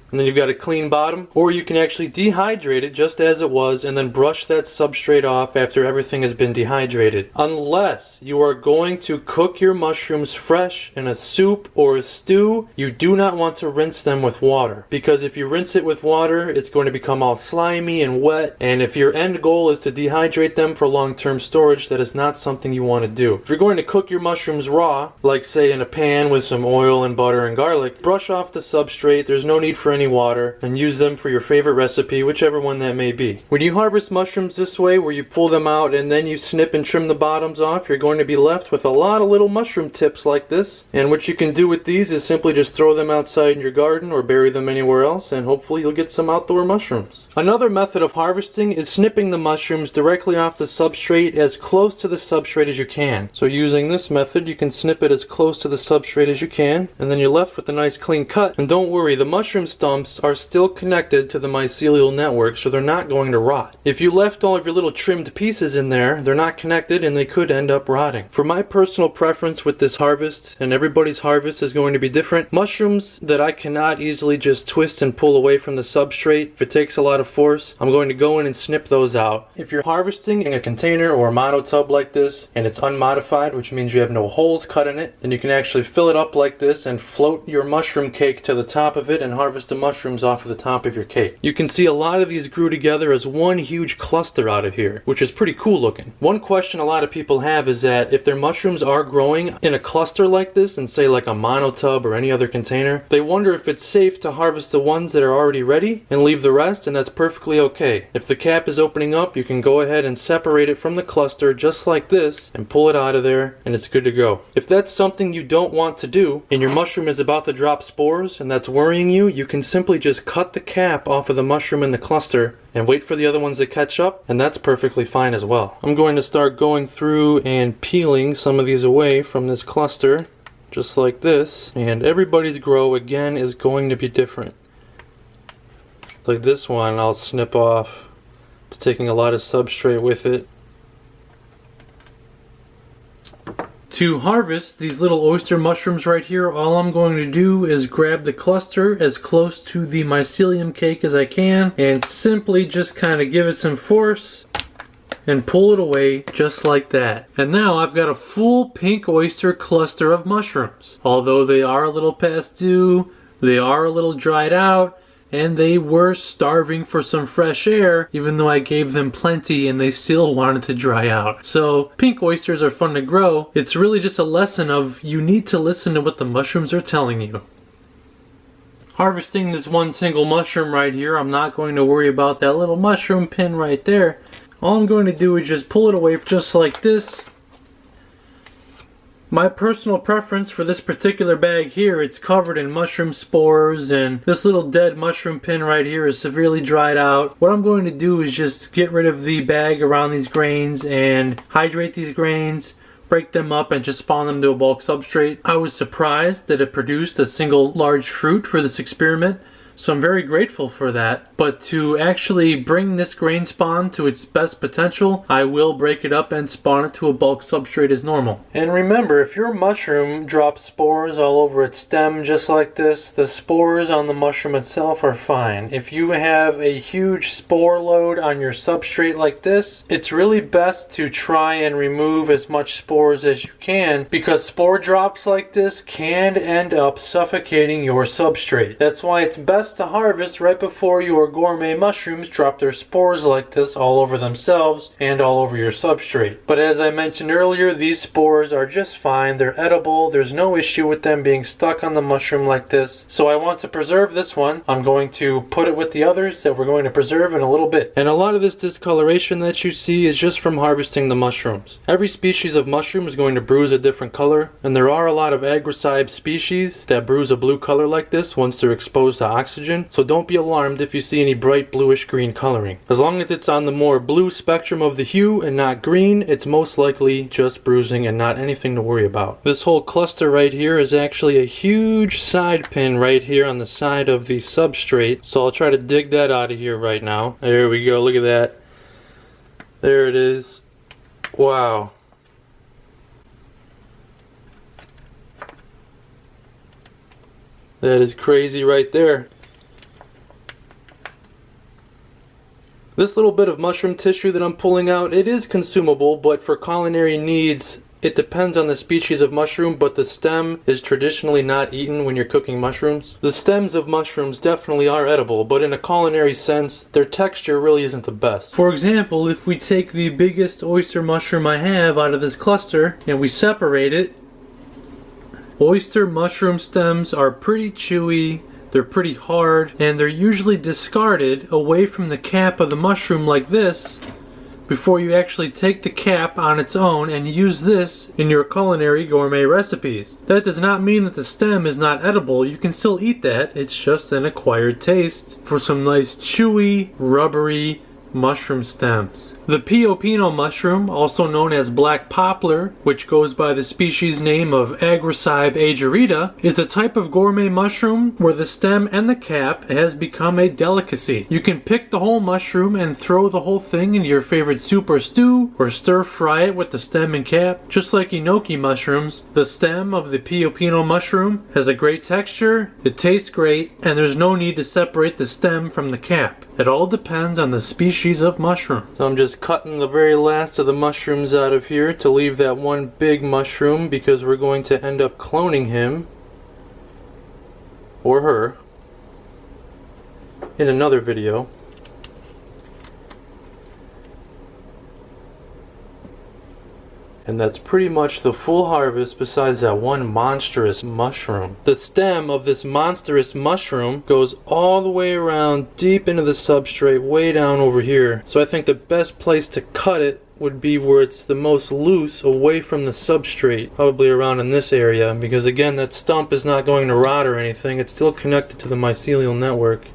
And then you've got a clean bottom, or you can actually dehydrate it just as it was and then brush that substrate off after everything has been dehydrated. Unless you are going to cook your mushrooms fresh in a soup or a stew, you do not want to rinse them with water, because if you rinse it with water, it's going to become all slimy and wet, and if your end goal is to dehydrate them for long-term storage, that is not something you want to do. If you're going to cook your mushrooms raw, like say in a pan with some oil and butter and garlic, brush off the substrate. There's no need for any water, and use them for your favorite recipe, whichever one that may be. When you harvest mushrooms this way, where you pull them out and then you snip and trim the bottoms off, you're going to be left with a lot of little mushroom tips like this. And what you can do with these is simply just throw them outside in your garden or bury them anywhere else, and hopefully you'll get some outdoor mushrooms. Another method of harvesting is snipping the mushrooms directly off the substrate as close to the substrate as you can. So using this method, you can snip it as close to the substrate as you can, and then you're left with a nice clean cut. And don't worry, the mushroom stumps are still connected to the mycelial network, so they're not going to rot. If you left all of your little trimmed pieces in there, they're not connected and they could end up rotting. For my personal preference with this harvest, and everybody's harvest is going to be different, mushrooms that I cannot easily just twist and pull away from the substrate, if it takes a lot of force, I'm going to go in and snip those out. If you're harvesting in a container or a monotub like this, and it's unmodified, which means you have no holes cut in it, then you can actually fill it up like this and float your mushroom cake to the top of it and harvest the mushrooms off of the top of your cake. You can see a lot of these grew together as one huge cluster out of here, which is pretty cool looking. One question a lot of people have is that if their mushrooms are growing in a cluster like this, and say like a monotub or any other container, they wonder if it's safe to harvest the ones that are already ready and leave the rest, and that's perfectly okay. If the cap is opening up, you can go ahead and separate it from the cluster just like this and pull it out of there, and it's good to go. If that's something you don't want to do and your mushroom is about to drop spores and that's worrying you, you can simply just cut the cap off of the mushroom in the cluster and wait for the other ones to catch up, and that's perfectly fine as well. I'm going to start going through and peeling some of these away from this cluster just like this, and everybody's grow again is going to be different. Like this one I'll snip off. It's taking a lot of substrate with it. To harvest these little oyster mushrooms right here, all I'm going to do is grab the cluster as close to the mycelium cake as I can and simply just kind of give it some force and pull it away just like that. And now I've got a full pink oyster cluster of mushrooms. Although they are a little past due, they are a little dried out, and they were starving for some fresh air, even though I gave them plenty and they still wanted to dry out. So pink oysters are fun to grow. It's really just a lesson of you need to listen to what the mushrooms are telling you. Harvesting this one single mushroom right here, I'm not going to worry about that little mushroom pin right there. All I'm going to do is just pull it away just like this. My personal preference for this particular bag here, it's covered in mushroom spores, and this little dead mushroom pin right here is severely dried out. What I'm going to do is just get rid of the bag around these grains and hydrate these grains, break them up, and just spawn them to a bulk substrate. I was surprised that it produced a single large fruit for this experiment, so I'm very grateful for that. But to actually bring this grain spawn to its best potential, I will break it up and spawn it to a bulk substrate as normal. And remember, if your mushroom drops spores all over its stem just like this, the spores on the mushroom itself are fine. If you have a huge spore load on your substrate like this, it's really best to try and remove as much spores as you can, because spore drops like this can end up suffocating your substrate. That's why it's best to harvest right before your gourmet mushrooms drop their spores like this all over themselves and all over your substrate. But as I mentioned earlier, these spores are just fine. They're edible. There's no issue with them being stuck on the mushroom like this. So I want to preserve this one. I'm going to put it with the others that we're going to preserve in a little bit. And a lot of this discoloration that you see is just from harvesting the mushrooms. Every species of mushroom is going to bruise a different color, and there are a lot of aggressive species that bruise a blue color like this once they're exposed to oxygen. So don't be alarmed if you see any bright bluish green coloring. As long as it's on the more blue spectrum of the hue and not green, it's most likely just bruising and not anything to worry about. This whole cluster right here is actually a huge side pin right here on the side of the substrate. So I'll try to dig that out of here right now. There we go, look at that. There it is. Wow. That is crazy right there. This little bit of mushroom tissue that I'm pulling out, it is consumable, but for culinary needs, it depends on the species of mushroom, but the stem is traditionally not eaten when you're cooking mushrooms. The stems of mushrooms definitely are edible, but in a culinary sense, their texture really isn't the best. For example, if we take the biggest oyster mushroom I have out of this cluster and we separate it, oyster mushroom stems are pretty chewy. They're pretty hard, and they're usually discarded away from the cap of the mushroom like this before you actually take the cap on its own and use this in your culinary gourmet recipes. That does not mean that the stem is not edible. You can still eat that. It's just an acquired taste for some nice chewy, rubbery mushroom stems. The Pio mushroom, also known as black poplar, which goes by the species name of Agricibe agerita, is a type of gourmet mushroom where the stem and the cap has become a delicacy. You can pick the whole mushroom and throw the whole thing into your favorite soup or stew, or stir fry it with the stem and cap. Just like enoki mushrooms, the stem of the Pio mushroom has a great texture, it tastes great, and there's no need to separate the stem from the cap. It all depends on the species of mushroom. So I'm just cutting the very last of the mushrooms out of here to leave that one big mushroom, because we're going to end up cloning him or her in another video. And that's pretty much the full harvest besides that one monstrous mushroom. The stem of this monstrous mushroom goes all the way around deep into the substrate, way down over here. So I think the best place to cut it would be where it's the most loose, away from the substrate, probably around in this area, because again, that stump is not going to rot or anything. It's still connected to the mycelial network.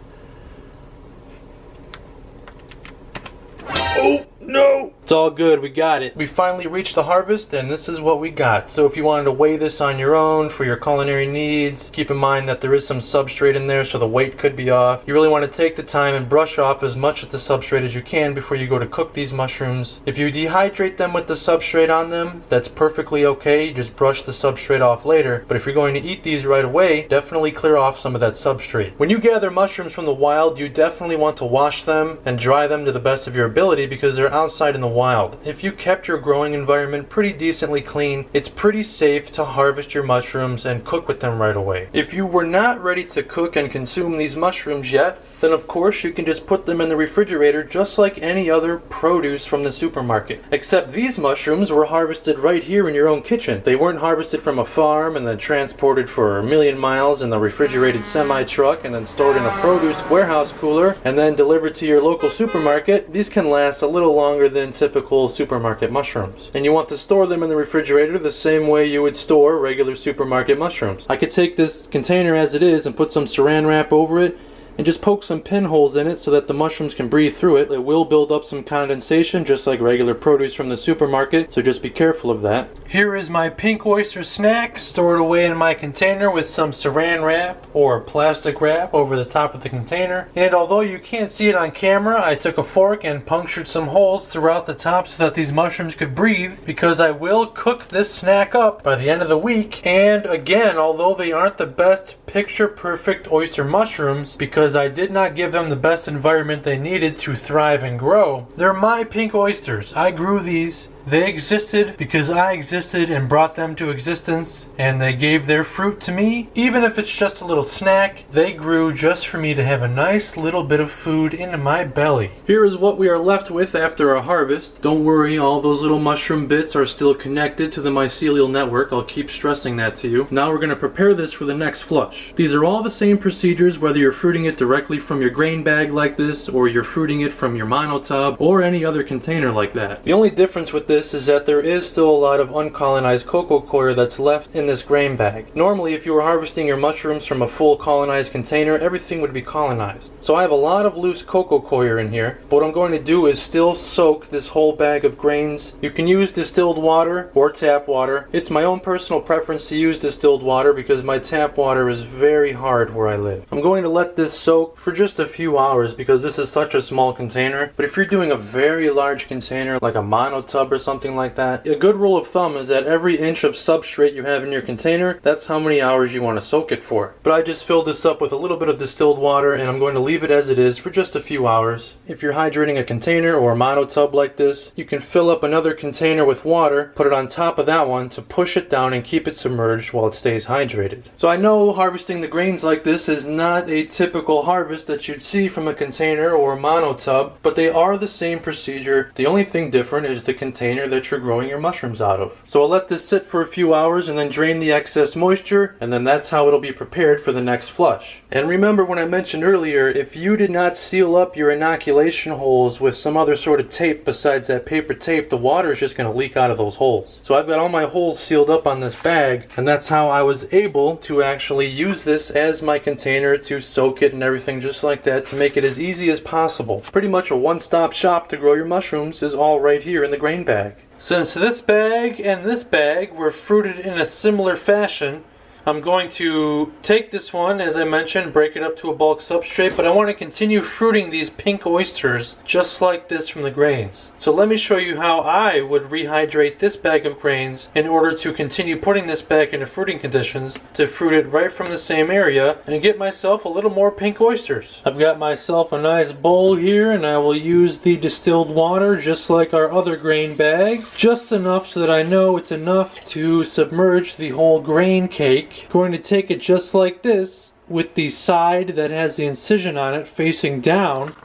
Oh no! It's all good, we got it. We finally reached the harvest and this is what we got. So if you wanted to weigh this on your own for your culinary needs, keep in mind that there is some substrate in there so the weight could be off. You really want to take the time and brush off as much of the substrate as you can before you go to cook these mushrooms. If you dehydrate them with the substrate on them, that's perfectly okay. You just brush the substrate off later. But if you're going to eat these right away, definitely clear off some of that substrate. When you gather mushrooms from the wild, you definitely want to wash them and dry them to the best of your ability because they're outside in the wild. If you kept your growing environment pretty decently clean, it's pretty safe to harvest your mushrooms and cook with them right away. If you were not ready to cook and consume these mushrooms yet, then of course you can just put them in the refrigerator just like any other produce from the supermarket. Except these mushrooms were harvested right here in your own kitchen. They weren't harvested from a farm and then transported for a million miles in the refrigerated semi-truck and then stored in a produce warehouse cooler and then delivered to your local supermarket. These can last a little longer than typical supermarket mushrooms. And you want to store them in the refrigerator the same way you would store regular supermarket mushrooms. I could take this container as it is and put some saran wrap over it and just poke some pinholes in it so that the mushrooms can breathe through it. It will build up some condensation just like regular produce from the supermarket, so just be careful of that. Here is my pink oyster snack stored away in my container with some saran wrap or plastic wrap over the top of the container. And although you can't see it on camera, I took a fork and punctured some holes throughout the top so that these mushrooms could breathe, because I will cook this snack up by the end of the week. And again, although they aren't the best picture perfect oyster mushrooms, because I did not give them the best environment they needed to thrive and grow, they're my pink oysters. I grew these. They existed because I existed and brought them to existence, and they gave their fruit to me. Even if it's just a little snack, they grew just for me to have a nice little bit of food in my belly. Here is what we are left with after our harvest. Don't worry, all those little mushroom bits are still connected to the mycelial network. I'll keep stressing that to you. Now we're going to prepare this for the next flush. These are all the same procedures, whether you're fruiting it directly from your grain bag like this, or you're fruiting it from your monotub, or any other container like that. The only difference with this is that there is still a lot of uncolonized cocoa coir that's left in this grain bag. Normally, if you were harvesting your mushrooms from a full colonized container, everything would be colonized. So I have a lot of loose cocoa coir in here. But what I'm going to do is still soak this whole bag of grains. You can use distilled water or tap water. It's my own personal preference to use distilled water because my tap water is very hard where I live. I'm going to let this soak for just a few hours because this is such a small container. But if you're doing a very large container like a monotub or something like that, a good rule of thumb is that every inch of substrate you have in your container, that's how many hours you want to soak it for. But I just filled this up with a little bit of distilled water and I'm going to leave it as it is for just a few hours. If you're hydrating a container or a monotub like this, you can fill up another container with water, put it on top of that one to push it down and keep it submerged while it stays hydrated. So I know harvesting the grains like this is not a typical harvest that you'd see from a container or a monotub, but they are the same procedure. The only thing different is the container that you're growing your mushrooms out of. So I'll let this sit for a few hours and then drain the excess moisture, and then that's how it'll be prepared for the next flush. And remember when I mentioned earlier, if you did not seal up your inoculation holes with some other sort of tape besides that paper tape, the water is just going to leak out of those holes. So I've got all my holes sealed up on this bag, and that's how I was able to actually use this as my container to soak it and everything just like that to make it as easy as possible. Pretty much a one-stop shop to grow your mushrooms is all right here in the grain bag. Since this bag and this bag were fruited in a similar fashion, I'm going to take this one, as I mentioned, break it up to a bulk substrate, but I want to continue fruiting these pink oysters just like this from the grains. So let me show you how I would rehydrate this bag of grains in order to continue putting this back into fruiting conditions to fruit it right from the same area and get myself a little more pink oysters. I've got myself a nice bowl here and I will use the distilled water just like our other grain bag, just enough so that I know it's enough to submerge the whole grain cake. Going to take it just like this with the side that has the incision on it facing down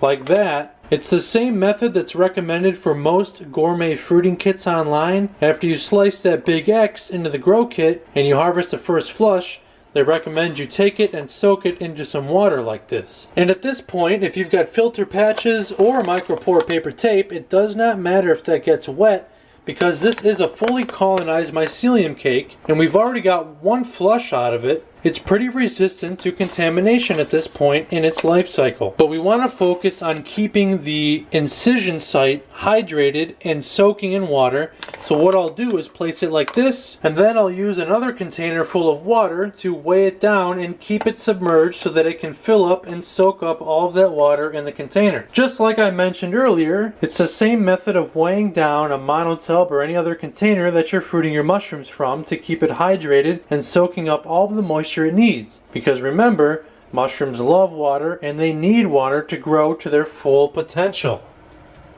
like that. It's the same method that's recommended for most gourmet fruiting kits online. After you slice that big X into the grow kit and you harvest the first flush, they recommend you take it and soak it into some water like this. And at this point, if you've got filter patches or micropore paper tape, it does not matter if that gets wet, because this is a fully colonized mycelium cake and we've already got one flush out of it. it's pretty resistant to contamination at this point in its life cycle. But we want to focus on keeping the incision site hydrated and soaking in water. So what I'll do is place it like this, and then I'll use another container full of water to weigh it down and keep it submerged so that it can fill up and soak up all of that water in the container. Just like I mentioned earlier, it's the same method of weighing down a monotub or any other container that you're fruiting your mushrooms from to keep it hydrated and soaking up all of the moisture it needs. Because remember, mushrooms love water and they need water to grow to their full potential.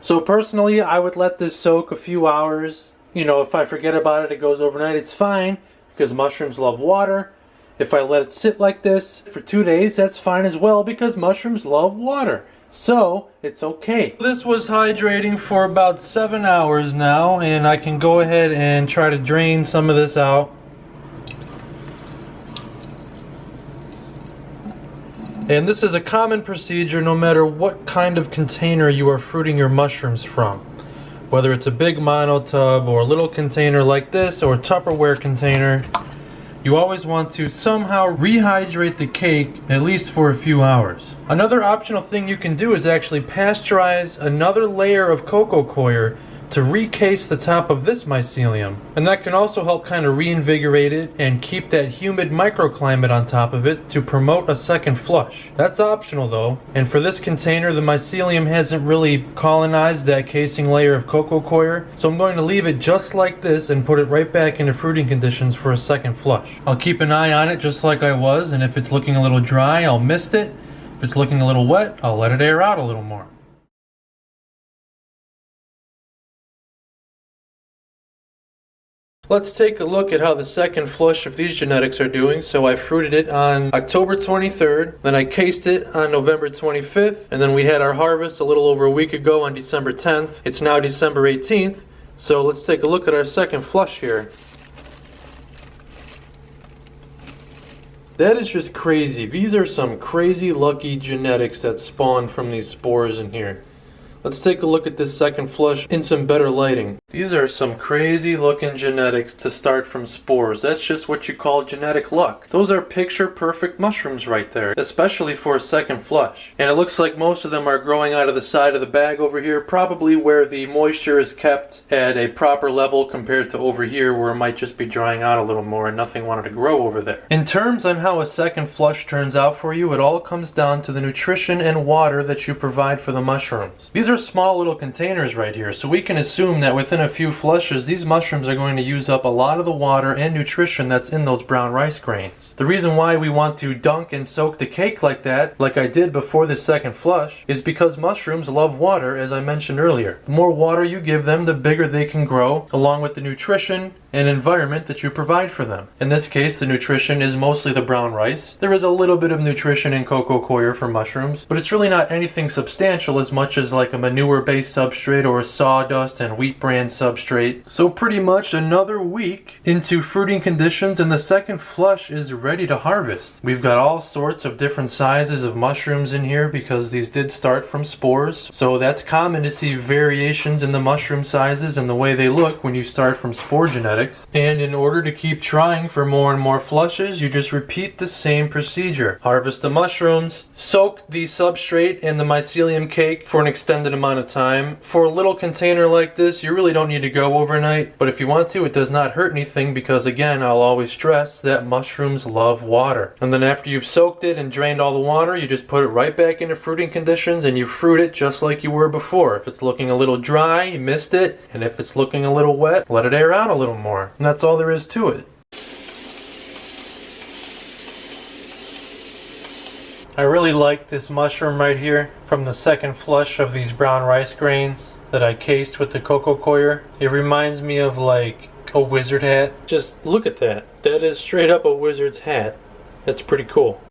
So personally, I would let this soak a few hours. You know, if I forget about it, it goes overnight, it's fine because mushrooms love water. If I let it sit like this for 2 days, that's fine as well because mushrooms love water. So, it's okay. This was hydrating for about 7 hours now, and I can go ahead and try to drain some of this out. And this is a common procedure no matter what kind of container you are fruiting your mushrooms from. Whether it's a big monotub or a little container like this or a Tupperware container, you always want to somehow rehydrate the cake at least for a few hours. Another optional thing you can do is actually pasteurize another layer of cocoa coir to recase the top of this mycelium. And that can also help kind of reinvigorate it and keep that humid microclimate on top of it to promote a second flush. That's optional though, and for this container the mycelium hasn't really colonized that casing layer of cocoa coir, so I'm going to leave it just like this and put it right back into fruiting conditions for a second flush. I'll keep an eye on it just like I was, and if it's looking a little dry, I'll mist it. If it's looking a little wet, I'll let it air out a little more. Let's take a look at how the second flush of these genetics are doing. So I fruited it on October 23rd, then I cased it on November 25th, and then we had our harvest a little over a week ago on December 10th. It's now December 18th, so let's take a look at our second flush here. That is just crazy. These are some crazy lucky genetics that spawned from these spores in here. Let's take a look at this second flush in some better lighting. These are some crazy looking genetics to start from spores. That's just what you call genetic luck. Those are picture perfect mushrooms right there, especially for a second flush. And it looks like most of them are growing out of the side of the bag over here, probably where the moisture is kept at a proper level compared to over here where it might just be drying out a little more and nothing wanted to grow over there. In terms on how a second flush turns out for you, it all comes down to the nutrition and water that you provide for the mushrooms. These are small little containers right here, so we can assume that within a few flushes these mushrooms are going to use up a lot of the water and nutrition that's in those brown rice grains. The reason why we want to dunk and soak the cake like that, like I did before the second flush, is because mushrooms love water, as I mentioned earlier. The more water you give them, the bigger they can grow, along with the nutrition and environment that you provide for them. In this case, the nutrition is mostly the brown rice. There is a little bit of nutrition in cocoa coir for mushrooms, but it's really not anything substantial as much as like a manure-based substrate or a sawdust and wheat bran substrate. So pretty much another week into fruiting conditions and the second flush is ready to harvest. We've got all sorts of different sizes of mushrooms in here because these did start from spores. So that's common to see variations in the mushroom sizes and the way they look when you start from spore genetics. And in order to keep trying for more and more flushes, you just repeat the same procedure. Harvest the mushrooms, soak the substrate and the mycelium cake for an extended amount of time. For a little container like this, you really don't need to go overnight, but if you want to, it does not hurt anything because again, I'll always stress that mushrooms love water. And then after you've soaked it and drained all the water, you just put it right back into fruiting conditions and you fruit it just like you were before. If it's looking a little dry, you missed it, and if it's looking a little wet, let it air out a little more. And that's all there is to it. I really like this mushroom right here from the second flush of these brown rice grains that I cased with the cocoa coir. It reminds me of like a wizard hat. Just look at that. That is straight up a wizard's hat. That's pretty cool.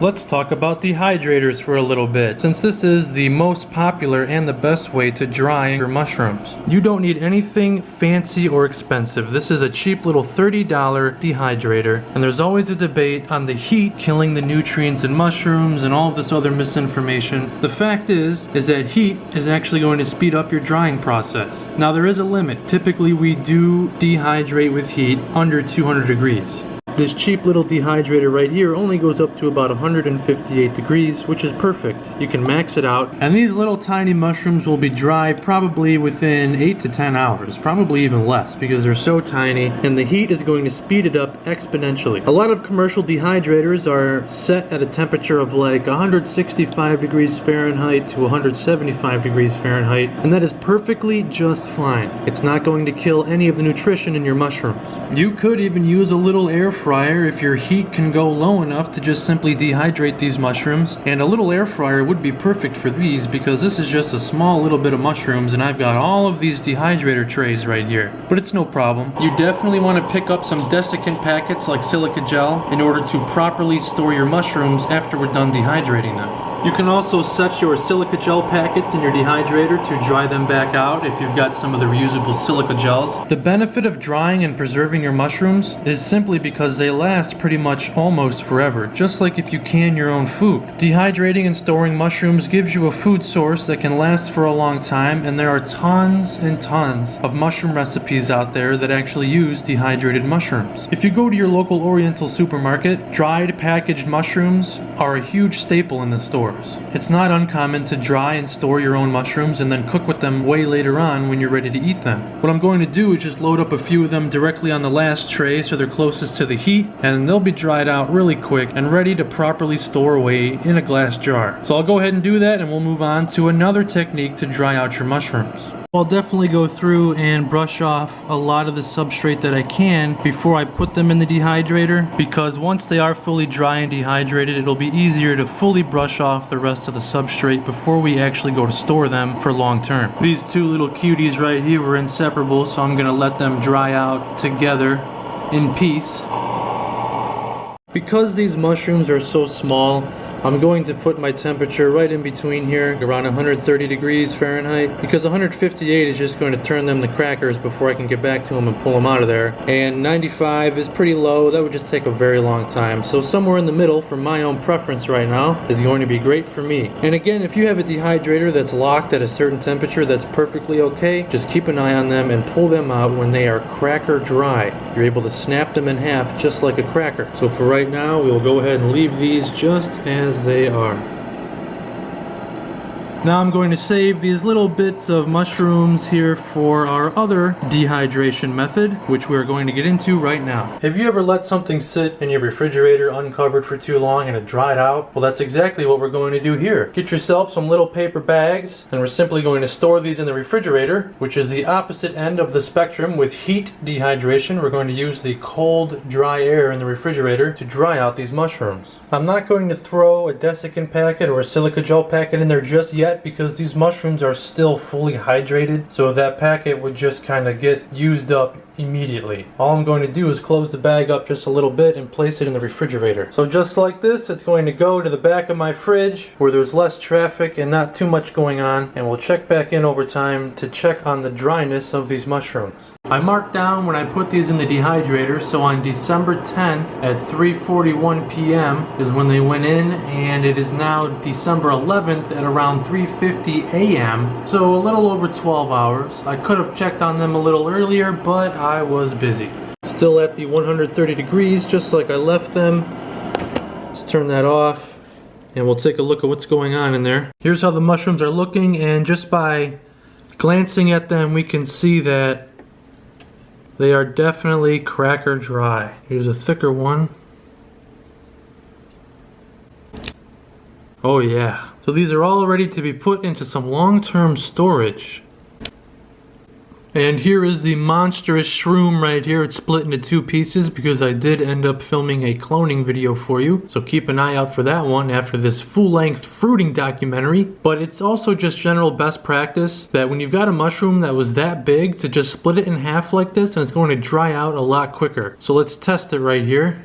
Let's talk about dehydrators for a little bit, since this is the most popular and the best way to dry your mushrooms. You don't need anything fancy or expensive. This is a cheap little $30 dehydrator, and there's always a debate on the heat killing the nutrients in mushrooms and all of this other misinformation. The fact is that heat is actually going to speed up your drying process. Now there is a limit. Typically we do dehydrate with heat under 200 degrees. This cheap little dehydrator right here only goes up to about 158 degrees, which is perfect. You can max it out. And these little tiny mushrooms will be dry probably within 8 to 10 hours, probably even less because they're so tiny, and the heat is going to speed it up exponentially. A lot of commercial dehydrators are set at a temperature of like 165 degrees Fahrenheit to 175 degrees Fahrenheit, and that is perfectly just fine. It's not going to kill any of the nutrition in your mushrooms. You could even use a little air fryer if your heat can go low enough to just simply dehydrate these mushrooms, and a little air fryer would be perfect for these because this is just a small little bit of mushrooms and I've got all of these dehydrator trays right here. But it's no problem. You definitely want to pick up some desiccant packets like silica gel in order to properly store your mushrooms after we're done dehydrating them. You can also set your silica gel packets in your dehydrator to dry them back out if you've got some of the reusable silica gels. The benefit of drying and preserving your mushrooms is simply because they last pretty much almost forever, just like if you can your own food. Dehydrating and storing mushrooms gives you a food source that can last for a long time, and there are tons and tons of mushroom recipes out there that actually use dehydrated mushrooms. If you go to your local Oriental supermarket, dried packaged mushrooms are a huge staple in the store. It's not uncommon to dry and store your own mushrooms and then cook with them way later on when you're ready to eat them. What I'm going to do is just load up a few of them directly on the last tray so they're closest to the heat, and they'll be dried out really quick and ready to properly store away in a glass jar. So I'll go ahead and do that, and we'll move on to another technique to dry out your mushrooms. I'll definitely go through and brush off a lot of the substrate that I can before I put them in the dehydrator, because once they are fully dry and dehydrated, it'll be easier to fully brush off the rest of the substrate before we actually go to store them for long term. These two little cuties right here were inseparable, so I'm gonna let them dry out together in peace. Because these mushrooms are so small, I'm going to put my temperature right in between here, around 130 degrees Fahrenheit, because 158 is just going to turn them to crackers before I can get back to them and pull them out of there. And 95 is pretty low. That would just take a very long time. So somewhere in the middle, for my own preference right now, is going to be great for me. And again, if you have a dehydrator that's locked at a certain temperature, that's perfectly okay. Just keep an eye on them and pull them out when they are cracker dry. You're able to snap them in half just like a cracker. So for right now, we will go ahead and leave these just as they are. Now I'm going to save these little bits of mushrooms here for our other dehydration method, which we're going to get into right now. Have you ever let something sit in your refrigerator uncovered for too long and it dried out? Well, that's exactly what we're going to do here. Get yourself some little paper bags, and we're simply going to store these in the refrigerator, which is the opposite end of the spectrum with heat dehydration. We're going to use the cold, dry air in the refrigerator to dry out these mushrooms. I'm not going to throw a desiccant packet or a silica gel packet in there just yet, because these mushrooms are still fully hydrated, so that packet would just kind of get used up immediately. All I'm going to do is close the bag up just a little bit and place it in the refrigerator. So just like this, it's going to go to the back of my fridge where there's less traffic and not too much going on, and we'll check back in over time to check on the dryness of these mushrooms. I marked down when I put these in the dehydrator, so on December 10th at 3:41 p.m. is when they went in, and it is now December 11th at around 3:50 a.m. So a little over 12 hours. I could have checked on them a little earlier, but I was busy. Still at the 130 degrees, just like I left them. Let's turn that off, and we'll take a look at what's going on in there. Here's how the mushrooms are looking, and just by glancing at them, we can see that they are definitely cracker dry. Here's a thicker one. Oh yeah. So these are all ready to be put into some long-term storage. And here is the monstrous shroom right here. It's split into two pieces because I did end up filming a cloning video for you. So keep an eye out for that one after this full-length fruiting documentary. But it's also just general best practice that when you've got a mushroom that was that big, to just split it in half like this, and it's going to dry out a lot quicker. So let's test it right here.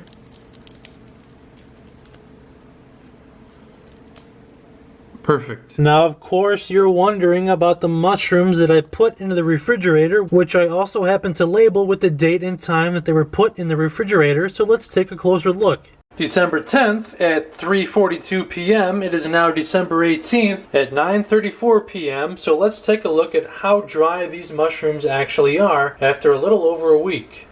Perfect. Now, of course, you're wondering about the mushrooms that I put into the refrigerator, which I also happen to label with the date and time that they were put in the refrigerator, so let's take a closer look. December 10th at 3:42 p.m. It is now December 18th at 9:34 p.m. So let's take a look at how dry these mushrooms actually are after a little over a week.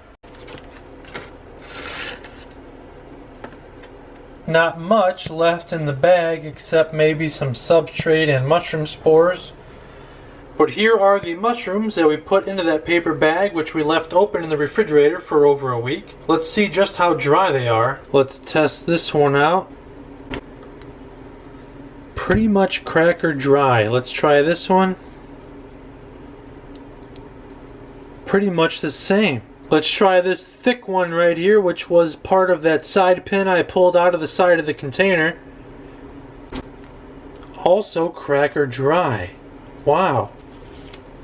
Not much left in the bag except maybe some substrate and mushroom spores. But here are the mushrooms that we put into that paper bag, which we left open in the refrigerator for over a week. Let's see just how dry they are. Let's test this one out. Pretty much cracker dry. Let's try this one. Pretty much the same. Let's try this thick one right here, which was part of that side pin I pulled out of the side of the container. Also cracker dry. Wow.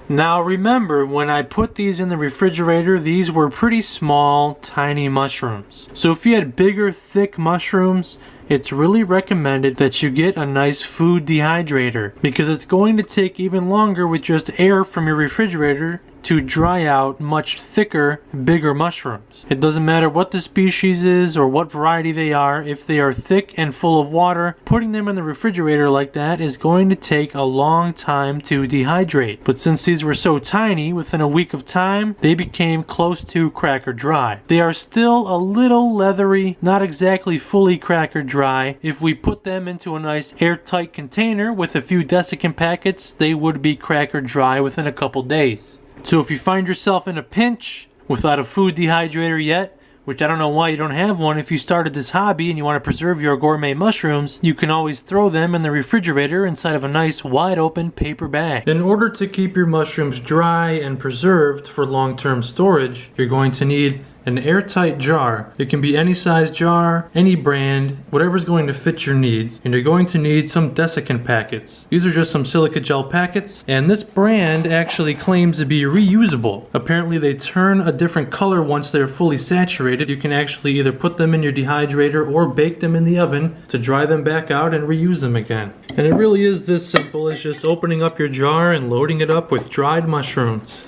Now remember, when I put these in the refrigerator, these were pretty small, tiny mushrooms. So if you had bigger, thick mushrooms, it's really recommended that you get a nice food dehydrator, because it's going to take even longer with just air from your refrigerator to dry out much thicker, bigger mushrooms. It doesn't matter what the species is or what variety they are. If they are thick and full of water, putting them in the refrigerator like that is going to take a long time to dehydrate. But since these were so tiny, within a week of time, they became close to cracker dry. They are still a little leathery, not exactly fully cracker dry. If we put them into a nice airtight container with a few desiccant packets, they would be cracker dry within a couple days. So if you find yourself in a pinch without a food dehydrator yet, which I don't know why you don't have one if you started this hobby and you want to preserve your gourmet mushrooms, you can always throw them in the refrigerator inside of a nice wide open paper bag. In order to keep your mushrooms dry and preserved for long-term storage, you're going to need an airtight jar. It can be any size jar, any brand, whatever's going to fit your needs. And you're going to need some desiccant packets. These are just some silica gel packets, and this brand actually claims to be reusable. Apparently they turn a different color once they're fully saturated. You can actually either put them in your dehydrator or bake them in the oven to dry them back out and reuse them again. And it really is this simple as just opening up your jar and loading it up with dried mushrooms.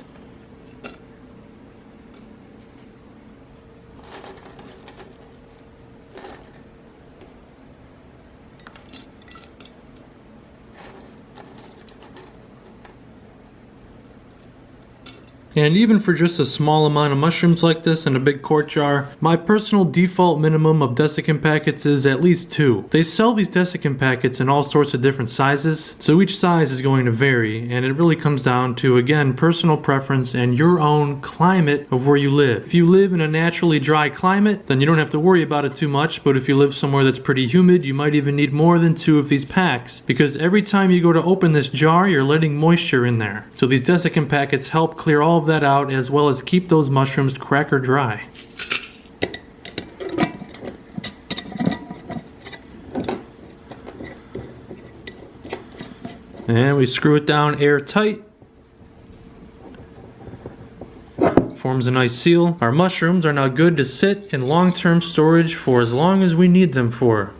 And even for just a small amount of mushrooms like this in a big quart jar, my personal default minimum of desiccant packets is at least 2. They sell these desiccant packets in all sorts of different sizes, so each size is going to vary, and it really comes down to, again, personal preference and your own climate of where you live. If you live in a naturally dry climate, then you don't have to worry about it too much, but if you live somewhere that's pretty humid, you might even need more than 2 of these packs, because every time you go to open this jar, you're letting moisture in there. So these desiccant packets help clear all of that out, as well as keep those mushrooms cracker dry. And we screw it down airtight. Forms a nice seal. Our mushrooms are now good to sit in long-term storage for as long as we need them for.